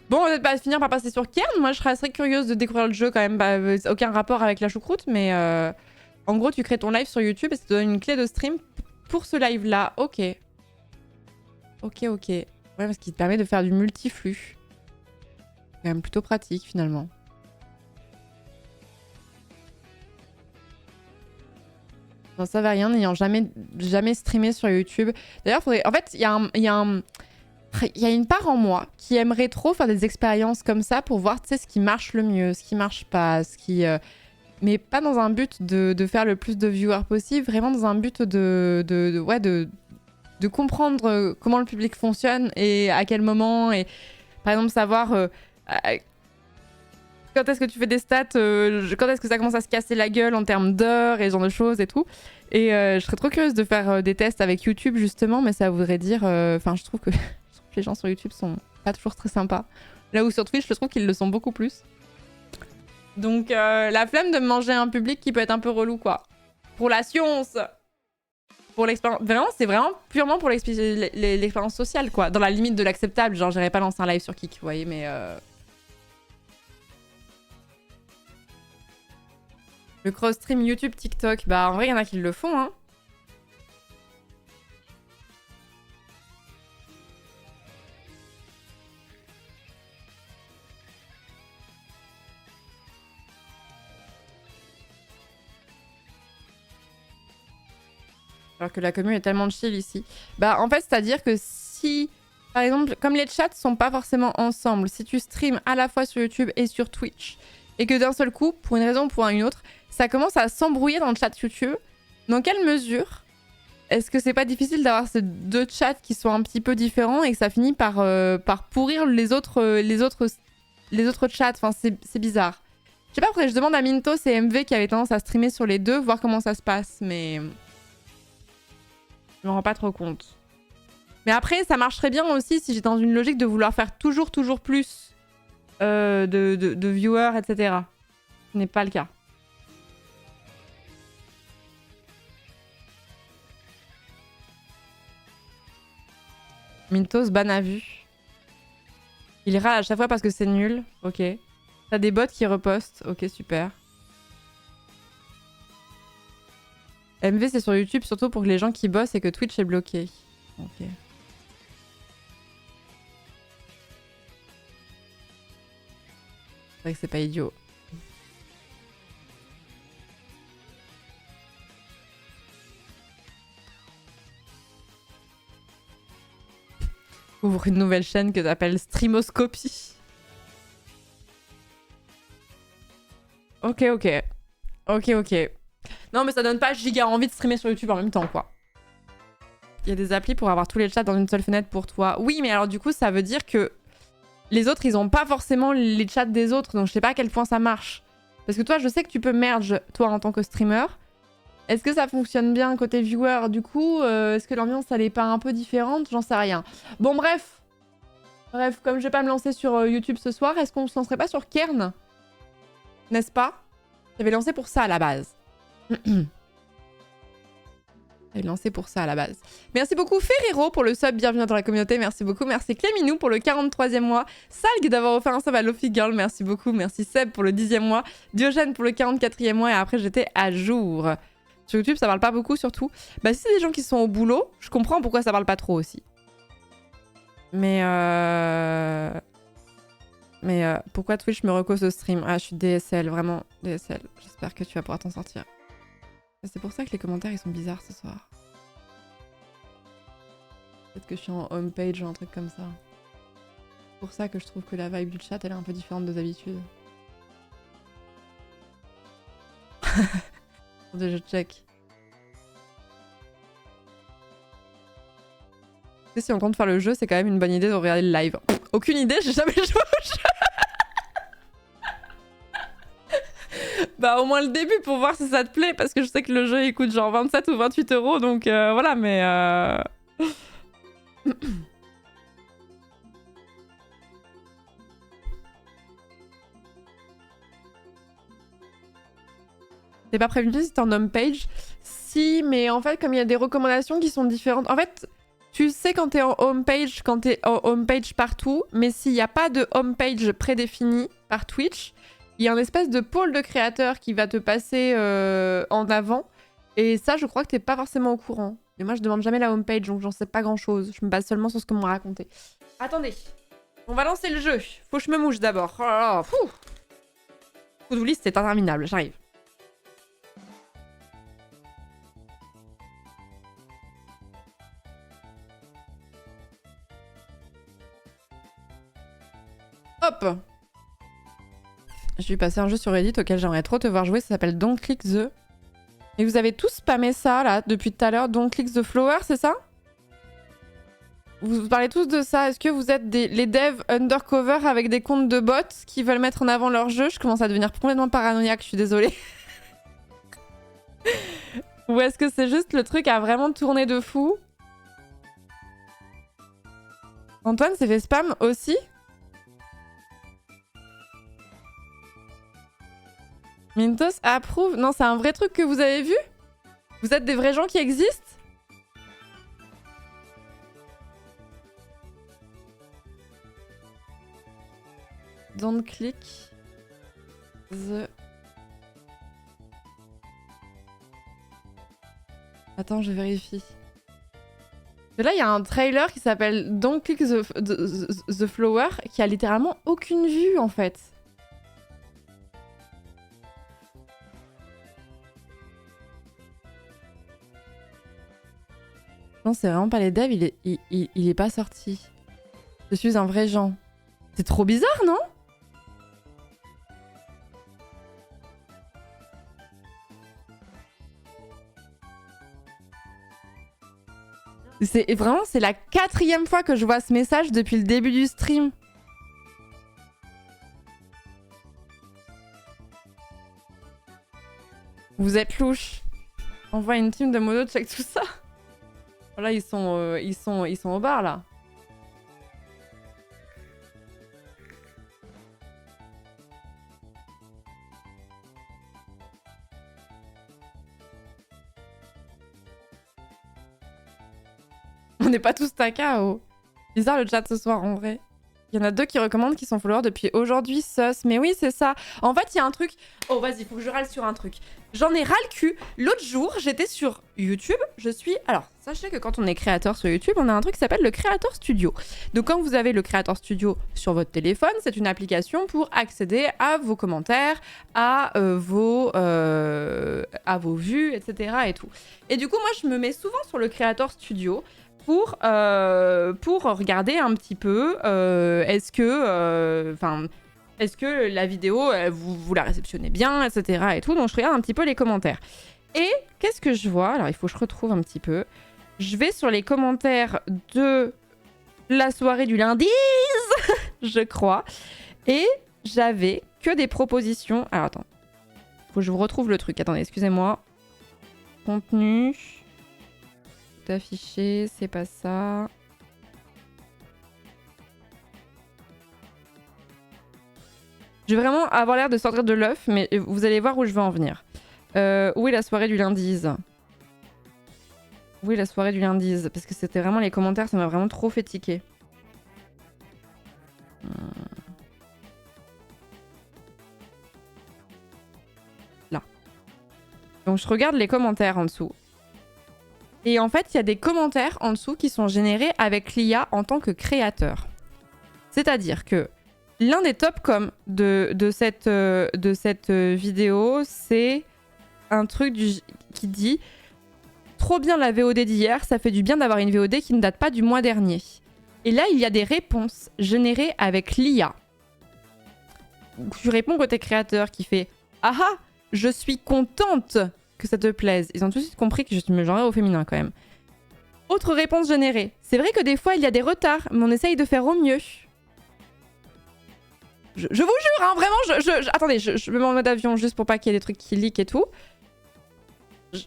Speaker 1: Bon, on va peut-être pas finir par passer sur Kern. Moi, je serais assez curieuse de découvrir le jeu quand même. Bah, aucun rapport avec la choucroute, mais en gros, tu crées ton live sur YouTube et ça te donne une clé de stream pour ce live-là. Ok. Ok. Ouais, parce qu'il te permet de faire du multiflux. C'est quand même plutôt pratique, finalement. J'en savais rien, n'ayant jamais streamé sur YouTube. D'ailleurs, faudrait... En fait, il y a un... Il y a une part en moi qui aimerait trop faire des expériences comme ça pour voir, tu sais, ce qui marche le mieux, ce qui marche pas, ce qui... mais pas dans un but de faire le plus de viewers possible, vraiment dans un but de comprendre comment le public fonctionne et à quel moment, et par exemple savoir quand est-ce que tu fais des stats, quand est-ce que ça commence à se casser la gueule en termes d'heures et ce genre de choses et tout. Et je serais trop curieuse de faire des tests avec YouTube justement, mais ça voudrait dire... Enfin, je trouve que les gens sur YouTube sont pas toujours très sympas. Là où sur Twitch, je trouve qu'ils le sont beaucoup plus. Donc la flemme de manger un public qui peut être un peu relou, quoi. Pour la science, pour l'expérience... Vraiment, c'est vraiment purement pour l'expérience sociale, quoi. Dans la limite de l'acceptable. Genre, j'irais pas lancer un live sur Kik, vous voyez, mais... Le cross-stream YouTube, TikTok, bah en vrai, il y en a qui le font, hein. Alors que la commune est tellement chill ici. Bah en fait, c'est-à-dire que si... Par exemple, comme les chats sont pas forcément ensemble, si tu streams à la fois sur YouTube et sur Twitch, et que d'un seul coup, pour une raison ou pour une autre, ça commence à s'embrouiller dans le chat YouTube, dans quelle mesure est-ce que c'est pas difficile d'avoir ces deux chats qui sont un petit peu différents et que ça finit par pourrir les autres chats? Enfin, c'est bizarre. Je sais pas, après je demande à Mintos et MV qui avaient tendance à streamer sur les deux, voir comment ça se passe, mais... Je me rends pas trop compte. Mais après, ça marcherait bien aussi si j'étais dans une logique de vouloir faire toujours plus de viewers, etc. Ce n'est pas le cas. Mintos, ban à vue. Il râle à chaque fois parce que c'est nul. Ok. T'as des bots qui repostent. Ok, super. MV, c'est sur YouTube, surtout pour que les gens qui bossent et que Twitch est bloqué. Ok. C'est vrai que c'est pas idiot. Ouvre une nouvelle chaîne que t'appelles Streamoscopie. Ok. Non, mais ça donne pas giga envie de streamer sur YouTube en même temps, quoi. Il y a des applis pour avoir tous les chats dans une seule fenêtre pour toi. Oui, mais alors du coup, ça veut dire que les autres, ils ont pas forcément les chats des autres, donc je sais pas à quel point ça marche. Parce que toi, je sais que tu peux merge, toi, en tant que streamer. Est-ce que ça fonctionne bien côté viewer, du coup est-ce que l'ambiance, elle est pas un peu différente? J'en sais rien. Bon, bref. Bref, comme je vais pas me lancer sur YouTube ce soir, est-ce qu'on se lancerait pas sur Kern? N'est-ce pas? J'avais lancé pour ça, à la base. J'avais lancé pour ça, à la base. Merci beaucoup, Ferrero, pour le sub. Bienvenue dans la communauté. Merci beaucoup. Merci, Cléminou, pour le 43e mois. Salg, d'avoir offert un sub à Lofi Girl. Merci beaucoup. Merci, Seb, pour le 10e mois. Diogène, pour le 44e mois. Et après, j'étais à jour. Sur YouTube, ça parle pas beaucoup, surtout. Bah, si c'est des gens qui sont au boulot, je comprends pourquoi ça parle pas trop aussi. Mais pourquoi Twitch me reco ce stream? Ah, je suis DSL, vraiment DSL. J'espère que tu vas pouvoir t'en sortir. C'est pour ça que les commentaires, ils sont bizarres ce soir. Peut-être que je suis en homepage ou un truc comme ça. C'est pour ça que je trouve que la vibe du chat, elle est un peu différente de d'habitude. Attendez, je check. Si on compte faire le jeu, c'est quand même une bonne idée de regarder le live. Aucune idée, j'ai jamais joué au jeu. Bah au moins le début pour voir si ça te plaît, parce que je sais que le jeu il coûte genre 27 ou 28 €, donc voilà, mais... T'es pas prévenu si t'es en homepage? Si, mais en fait, comme il y a des recommandations qui sont différentes... En fait, tu sais quand t'es en homepage, quand t'es en homepage partout, mais s'il n'y a pas de homepage prédéfinie par Twitch, il y a un espèce de pôle de créateurs qui va te passer en avant. Et ça, je crois que t'es pas forcément au courant. Mais moi, je demande jamais la homepage, donc j'en sais pas grand-chose. Je me base seulement sur ce qu'on m'a raconté. Attendez. On va lancer le jeu. Faut que je me mouche d'abord. Oh là là, fou. To-do list, c'est interminable. J'arrive. Hop. Je vais passer un jeu sur Reddit auquel j'aimerais trop te voir jouer, ça s'appelle Don't Click the... Et vous avez tous spammé ça, là, depuis tout à l'heure, Don't Click the Flower, c'est ça? Vous parlez tous de ça. Est-ce que vous êtes les devs undercover avec des comptes de bots qui veulent mettre en avant leur jeu? Je commence à devenir complètement paranoïaque, je suis désolée. Ou est-ce que c'est juste le truc à vraiment tourner de fou? Antoine s'est fait spam aussi? Mintos approuve? Non, c'est un vrai truc que vous avez vu? Vous êtes des vrais gens qui existent? Don't click the... Attends, je vérifie. Là, il y a un trailer qui s'appelle Don't Click the Flower qui a littéralement aucune vue en fait. Non, c'est vraiment pas les devs, il est pas sorti. Je suis un vrai Jean. C'est trop bizarre, non? C'est la 4e fois que je vois ce message depuis le début du stream. Vous êtes louche. Envoie une team de modo check tout ça. Là ils sont au bar là. On n'est pas tous KO. Bizarre le chat ce soir en vrai. Il y en a 2 qui recommandent qui sont followers depuis aujourd'hui, sus. Mais oui, c'est ça. En fait, il y a un truc... Oh, vas-y, faut que je râle sur un truc. J'en ai ras le cul. L'autre jour, j'étais sur YouTube. Je suis... Alors, sachez que quand on est créateur sur YouTube, on a un truc qui s'appelle le Creator Studio. Donc, quand vous avez le Creator Studio sur votre téléphone, c'est une application pour accéder à vos commentaires, à vos vues, etc. et tout. Et du coup, moi, je me mets souvent sur le Creator Studio pour regarder un petit peu est-ce que la vidéo vous la réceptionnez bien, etc. et tout. Donc je regarde un petit peu les commentaires. Et qu'est-ce que je vois? Alors il faut que je retrouve un petit peu. Je vais sur les commentaires de la soirée du lundi, je crois. Et j'avais que des propositions. Alors attends. Faut que je vous retrouve le truc. Attendez, excusez-moi. Contenu. Affiché, c'est pas ça. Je vais vraiment avoir l'air de sortir de l'œuf, mais vous allez voir où je veux en venir. Où est la soirée du lundi? Où est la soirée du lundi? Parce que c'était vraiment les commentaires, ça m'a vraiment trop fait tiquer. Là. Donc je regarde les commentaires en dessous. Et en fait, il y a des commentaires en dessous qui sont générés avec l'IA en tant que créateur. C'est-à-dire que l'un des top coms de cette vidéo, c'est un truc qui dit « Trop bien la VOD d'hier, ça fait du bien d'avoir une VOD qui ne date pas du mois dernier. » Et là, il y a des réponses générées avec l'IA. Tu réponds côté créateur qui fait « Ah ah, je suis contente !» que ça te plaise. Ils ont tout de suite compris que je me genrais au féminin quand même. Autre réponse générée. C'est vrai que des fois il y a des retards, mais on essaye de faire au mieux. Je vous jure, hein, vraiment, attendez, je me mets en mode avion juste pour pas qu'il y ait des trucs qui leak et tout.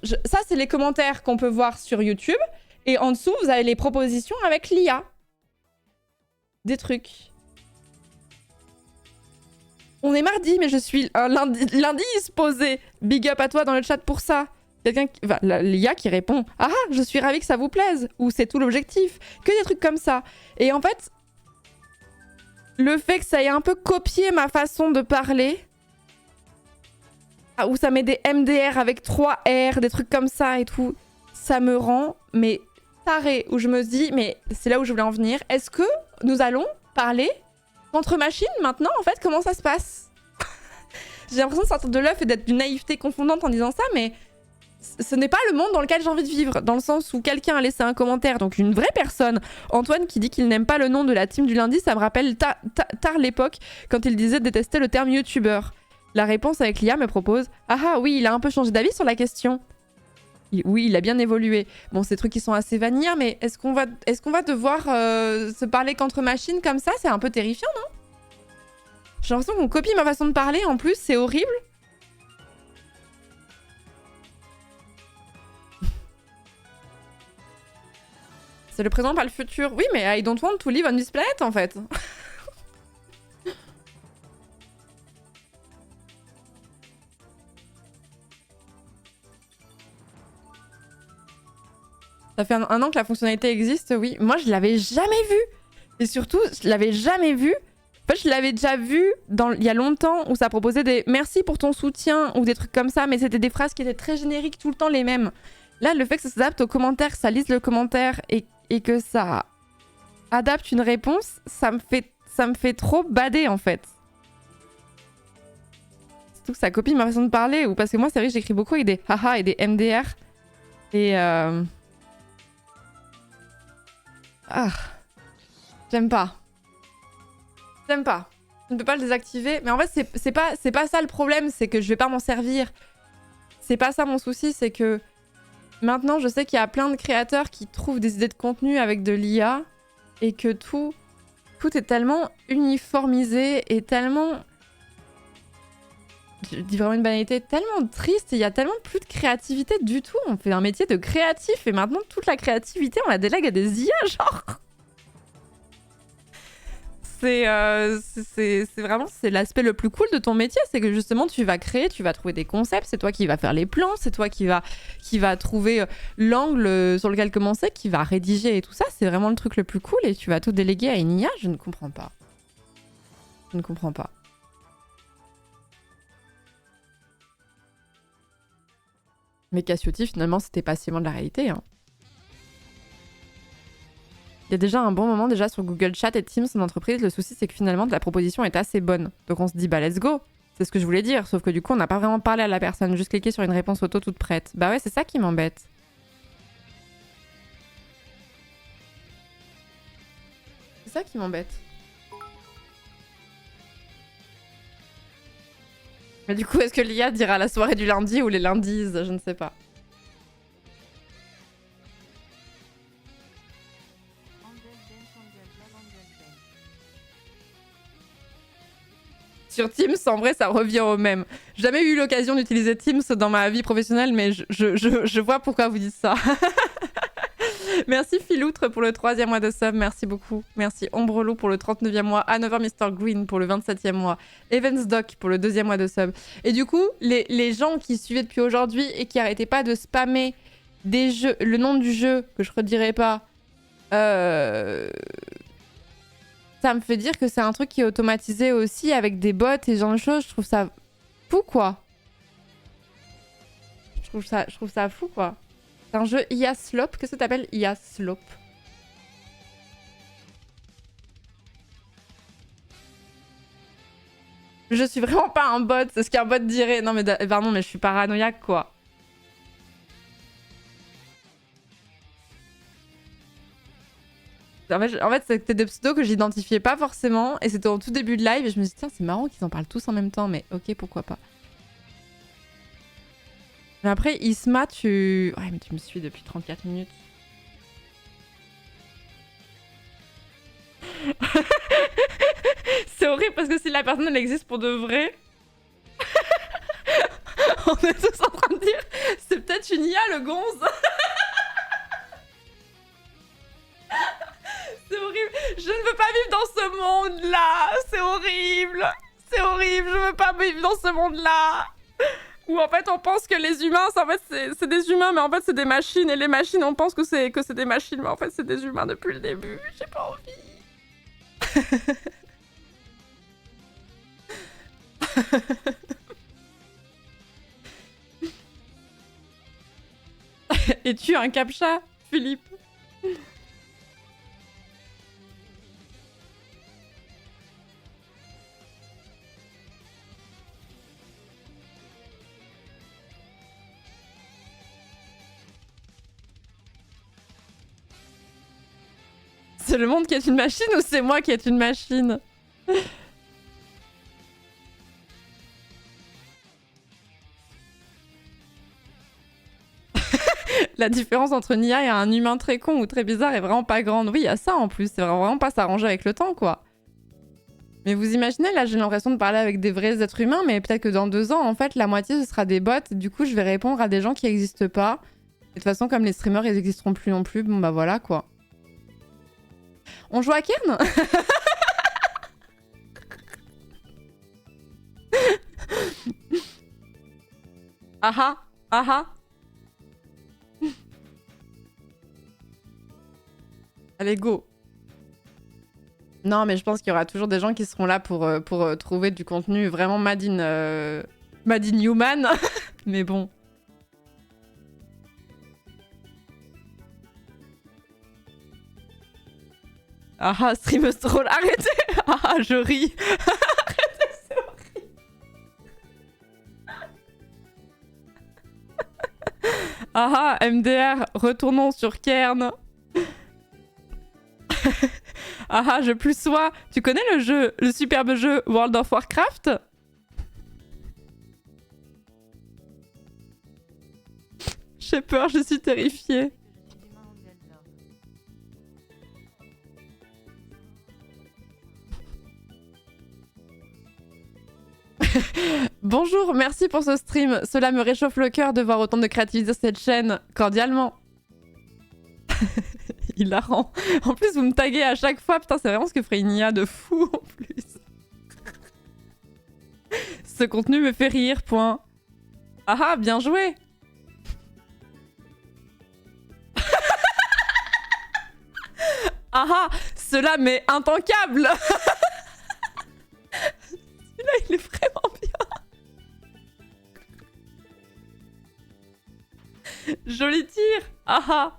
Speaker 1: Ça, c'est les commentaires qu'on peut voir sur YouTube. Et en dessous, vous avez les propositions avec l'IA. Des trucs. On est mardi, mais je suis lundi posé. Big up à toi dans le chat pour ça. Quelqu'un qui... Enfin, l'IA qui répond « Ah, je suis ravie que ça vous plaise » ou « C'est tout l'objectif ». Que des trucs comme ça. Et en fait, le fait que ça ait un peu copié ma façon de parler, où ça met des MDR avec 3 R, des trucs comme ça et tout, ça me rend mais taré. Où je me dis, mais c'est là où je voulais en venir. Est-ce que nous allons parler contre machines maintenant, en fait? Comment ça se passe? J'ai l'impression de sortir de l'œuf et d'être d'une naïveté confondante en disant ça, mais ce n'est pas le monde dans lequel j'ai envie de vivre, dans le sens où quelqu'un a laissé un commentaire, donc une vraie personne, Antoine qui dit qu'il n'aime pas le nom de la team du lundi, ça me rappelle tard l'époque quand il disait détester le terme youtubeur. La réponse avec l'IA me propose « Ah ah oui, il a un peu changé d'avis sur la question ». Oui, il a bien évolué. Bon, ces trucs qui sont assez vanilla, mais est-ce qu'on va devoir se parler qu'entre machines comme ça? C'est un peu terrifiant, non? J'ai l'impression qu'on copie ma façon de parler, en plus, c'est horrible. C'est le présent, pas le futur. Oui, mais I don't want to live on this planet, en fait. Ça fait un an que la fonctionnalité existe, oui. Moi, je l'avais jamais vue. Et surtout, je l'avais jamais vue. En fait, je l'avais déjà vue il y a longtemps où ça proposait des « merci pour ton soutien » ou des trucs comme ça, mais c'était des phrases qui étaient très génériques, tout le temps les mêmes. Là, le fait que ça s'adapte aux commentaires, que ça lise le commentaire et que ça adapte une réponse, ça me fait trop bader, en fait. Surtout que ça copie ma façon de parler, ou parce que moi, c'est vrai que j'écris beaucoup avec des haha et des MDR. Et ah, j'aime pas. J'aime pas. Je ne peux pas le désactiver. Mais en fait, c'est pas ça le problème, c'est que je vais pas m'en servir. C'est pas ça mon souci, c'est que maintenant, je sais qu'il y a plein de créateurs qui trouvent des idées de contenu avec de l'IA et que tout est tellement uniformisé et tellement... Je dis vraiment une banalité, tellement triste, il y a tellement plus de créativité du tout. On fait un métier de créatif et maintenant toute la créativité, on la délègue à des IA, genre. C'est vraiment l'aspect le plus cool de ton métier, c'est que justement tu vas créer, tu vas trouver des concepts, c'est toi qui vas faire les plans, c'est toi qui va trouver l'angle sur lequel commencer, qui va rédiger et tout ça, c'est vraiment le truc le plus cool et tu vas tout déléguer à une IA, je ne comprends pas. Je ne comprends pas. Mais Cassiotti, finalement, c'était pas si loin de la réalité. Hein. Il y a déjà un bon moment déjà sur Google Chat et Teams en entreprise. Le souci, c'est que finalement, la proposition est assez bonne. Donc on se dit, bah let's go. C'est ce que je voulais dire. Sauf que du coup, on n'a pas vraiment parlé à la personne. Juste cliqué sur une réponse auto toute prête. Bah ouais, c'est ça qui m'embête. C'est ça qui m'embête. Mais du coup, est-ce que l'IA dira la soirée du lundi ou les lundis? Je ne sais pas. Sur Teams, en vrai, ça revient au même. J'ai jamais eu l'occasion d'utiliser Teams dans ma vie professionnelle, mais je vois pourquoi vous dites ça. Merci Philoutre pour le 3e mois de sub, merci beaucoup. Merci Ombrelou pour le 39e mois, Hanover Mr. Green pour le 27e mois, Evans Doc pour le 2e mois de sub. Et du coup, les gens qui suivaient depuis aujourd'hui et qui arrêtaient pas de spammer des jeux, le nom du jeu, que je redirai pas, ça me fait dire que c'est un truc qui est automatisé aussi avec des bots et ce genre de choses. Je trouve ça fou, quoi. Je trouve ça fou, quoi. C'est un jeu IA Slope. Qu'est-ce que t'appelles IA Slope? Je suis vraiment pas un bot, c'est ce qu'un bot dirait. Non mais pardon, mais je suis paranoïaque, quoi. En fait c'était des pseudos que j'identifiais pas forcément et c'était au tout début de live et je me suis dit tiens c'est marrant qu'ils en parlent tous en même temps mais ok pourquoi pas. Mais après Isma Ouais mais tu me suis depuis 34 minutes. C'est horrible parce que si la personne elle existe pour de vrai, on est tous en train de dire c'est peut-être une IA le gonze. C'est horrible. Je ne veux pas vivre dans ce monde-là. C'est horrible. C'est horrible. Je veux pas vivre dans ce monde-là. Où en fait on pense que les humains, en fait c'est des humains, mais en fait c'est des machines. Et les machines, on pense que c'est des machines, mais en fait c'est des humains depuis le début. J'ai pas envie. Es-tu un captcha, Philippe? C'est le monde qui est une machine ou c'est moi qui est une machine? La différence entre Nia et un humain très con ou très bizarre est vraiment pas grande. Oui, il y a ça en plus. C'est vraiment pas s'arranger avec le temps, quoi. Mais vous imaginez, là, j'ai l'impression de parler avec des vrais êtres humains, mais peut-être que dans 2 ans, en fait, la moitié, ce sera des bots. Du coup, je vais répondre à des gens qui n'existent pas. Et de toute façon, comme les streamers, ils n'existeront plus non plus, bon bah voilà, quoi. On joue à Kern? Ah ah. Allez, go. Non, mais je pense qu'il y aura toujours des gens qui seront là pour trouver du contenu vraiment made in human. Mais bon. Ah, stream stroll, arrêtez. Ah, je ris. Arrêtez, c'est horrible. Ah, MDR, retournons sur Kern. Ah, je plus sois. Tu connais le superbe jeu World of Warcraft? J'ai peur, je suis terrifiée. Bonjour, merci pour ce stream. Cela me réchauffe le cœur de voir autant de créativité sur cette chaîne. Cordialement. Hilarant. En plus, vous me taguez à chaque fois. Putain, c'est vraiment ce que ferait une IA de fou, en plus. Ce contenu me fait rire, point. Ah, bien joué. Ah, cela m'est intankable. Celui-là, il est vraiment bien. Joli tir. Ah.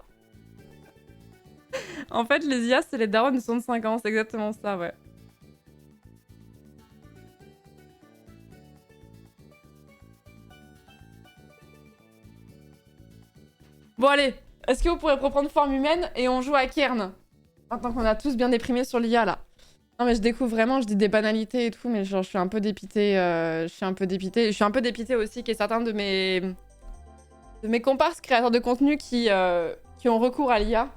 Speaker 1: En fait, les IA, c'est les darons de 65 ans. C'est exactement ça, ouais. Bon, allez. Est-ce que vous pourrez reprendre forme humaine et on joue à Kern? Maintenant qu'on a tous bien déprimé sur l'IA, là. Non, mais je découvre vraiment, je dis des banalités et tout, mais genre, je suis un peu dépitée. Je suis un peu dépitée aussi qu'il y ait certains de mes comparses créateurs de contenu qui ont recours à l'IA.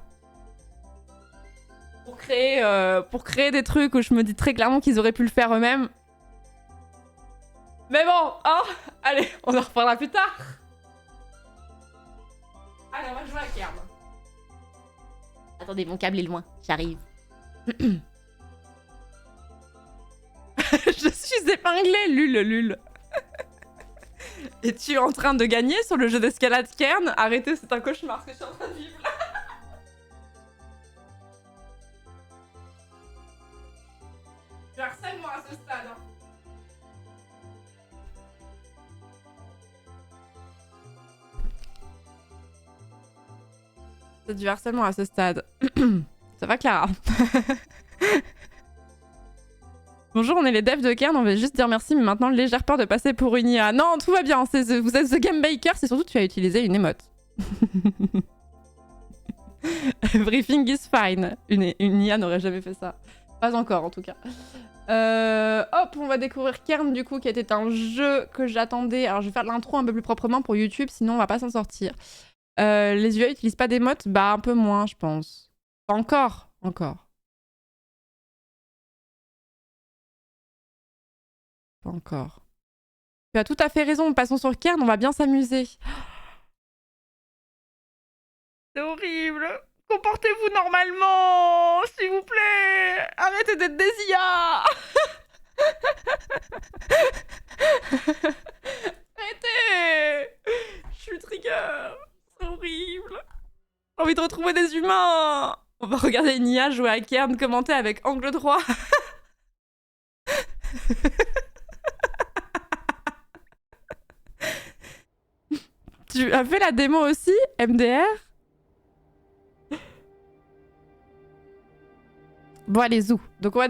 Speaker 1: Pour créer des trucs où je me dis très clairement qu'ils auraient pu le faire eux-mêmes. Mais bon, hein, allez, on en reparlera plus tard. Allez, on va jouer à Kern. Attendez, mon câble est loin, j'arrive. Je suis épinglée, lul. Es-tu en train de gagner sur le jeu d'escalade Kern? Arrêtez, c'est un cauchemar ce que je suis en train de vivre là. Tu harcèles moi à ce stade. Hein. C'est du harcèlement à ce stade. Ça va, Clara? Bonjour, on est les devs de Kern, on veut juste dire merci, mais maintenant légère peur de passer pour une IA. Non, tout va bien, vous êtes The Game Baker, c'est surtout que tu as utilisé une émote. Everything is fine. Une IA n'aurait jamais fait ça. Pas encore, en tout cas. Hop, on va découvrir Kern, du coup, qui était un jeu que j'attendais. Alors, je vais faire l'intro un peu plus proprement pour YouTube, sinon on va pas s'en sortir. Les UA utilisent pas d'émotes? Bah, un peu moins, je pense. Pas encore. Pas encore. Tu as tout à fait raison, passons sur Kern, on va bien s'amuser. C'est horrible. Comportez-vous normalement, s'il vous plaît. Arrêtez d'être des IA. Arrêtez. Je suis trigger. C'est horrible. J'ai envie de retrouver des humains. On va regarder une IA jouer à Kern, commenter avec angle droit. Tu as fait la démo aussi, MDR? Bon, allez, zou. Donc, on va découvrir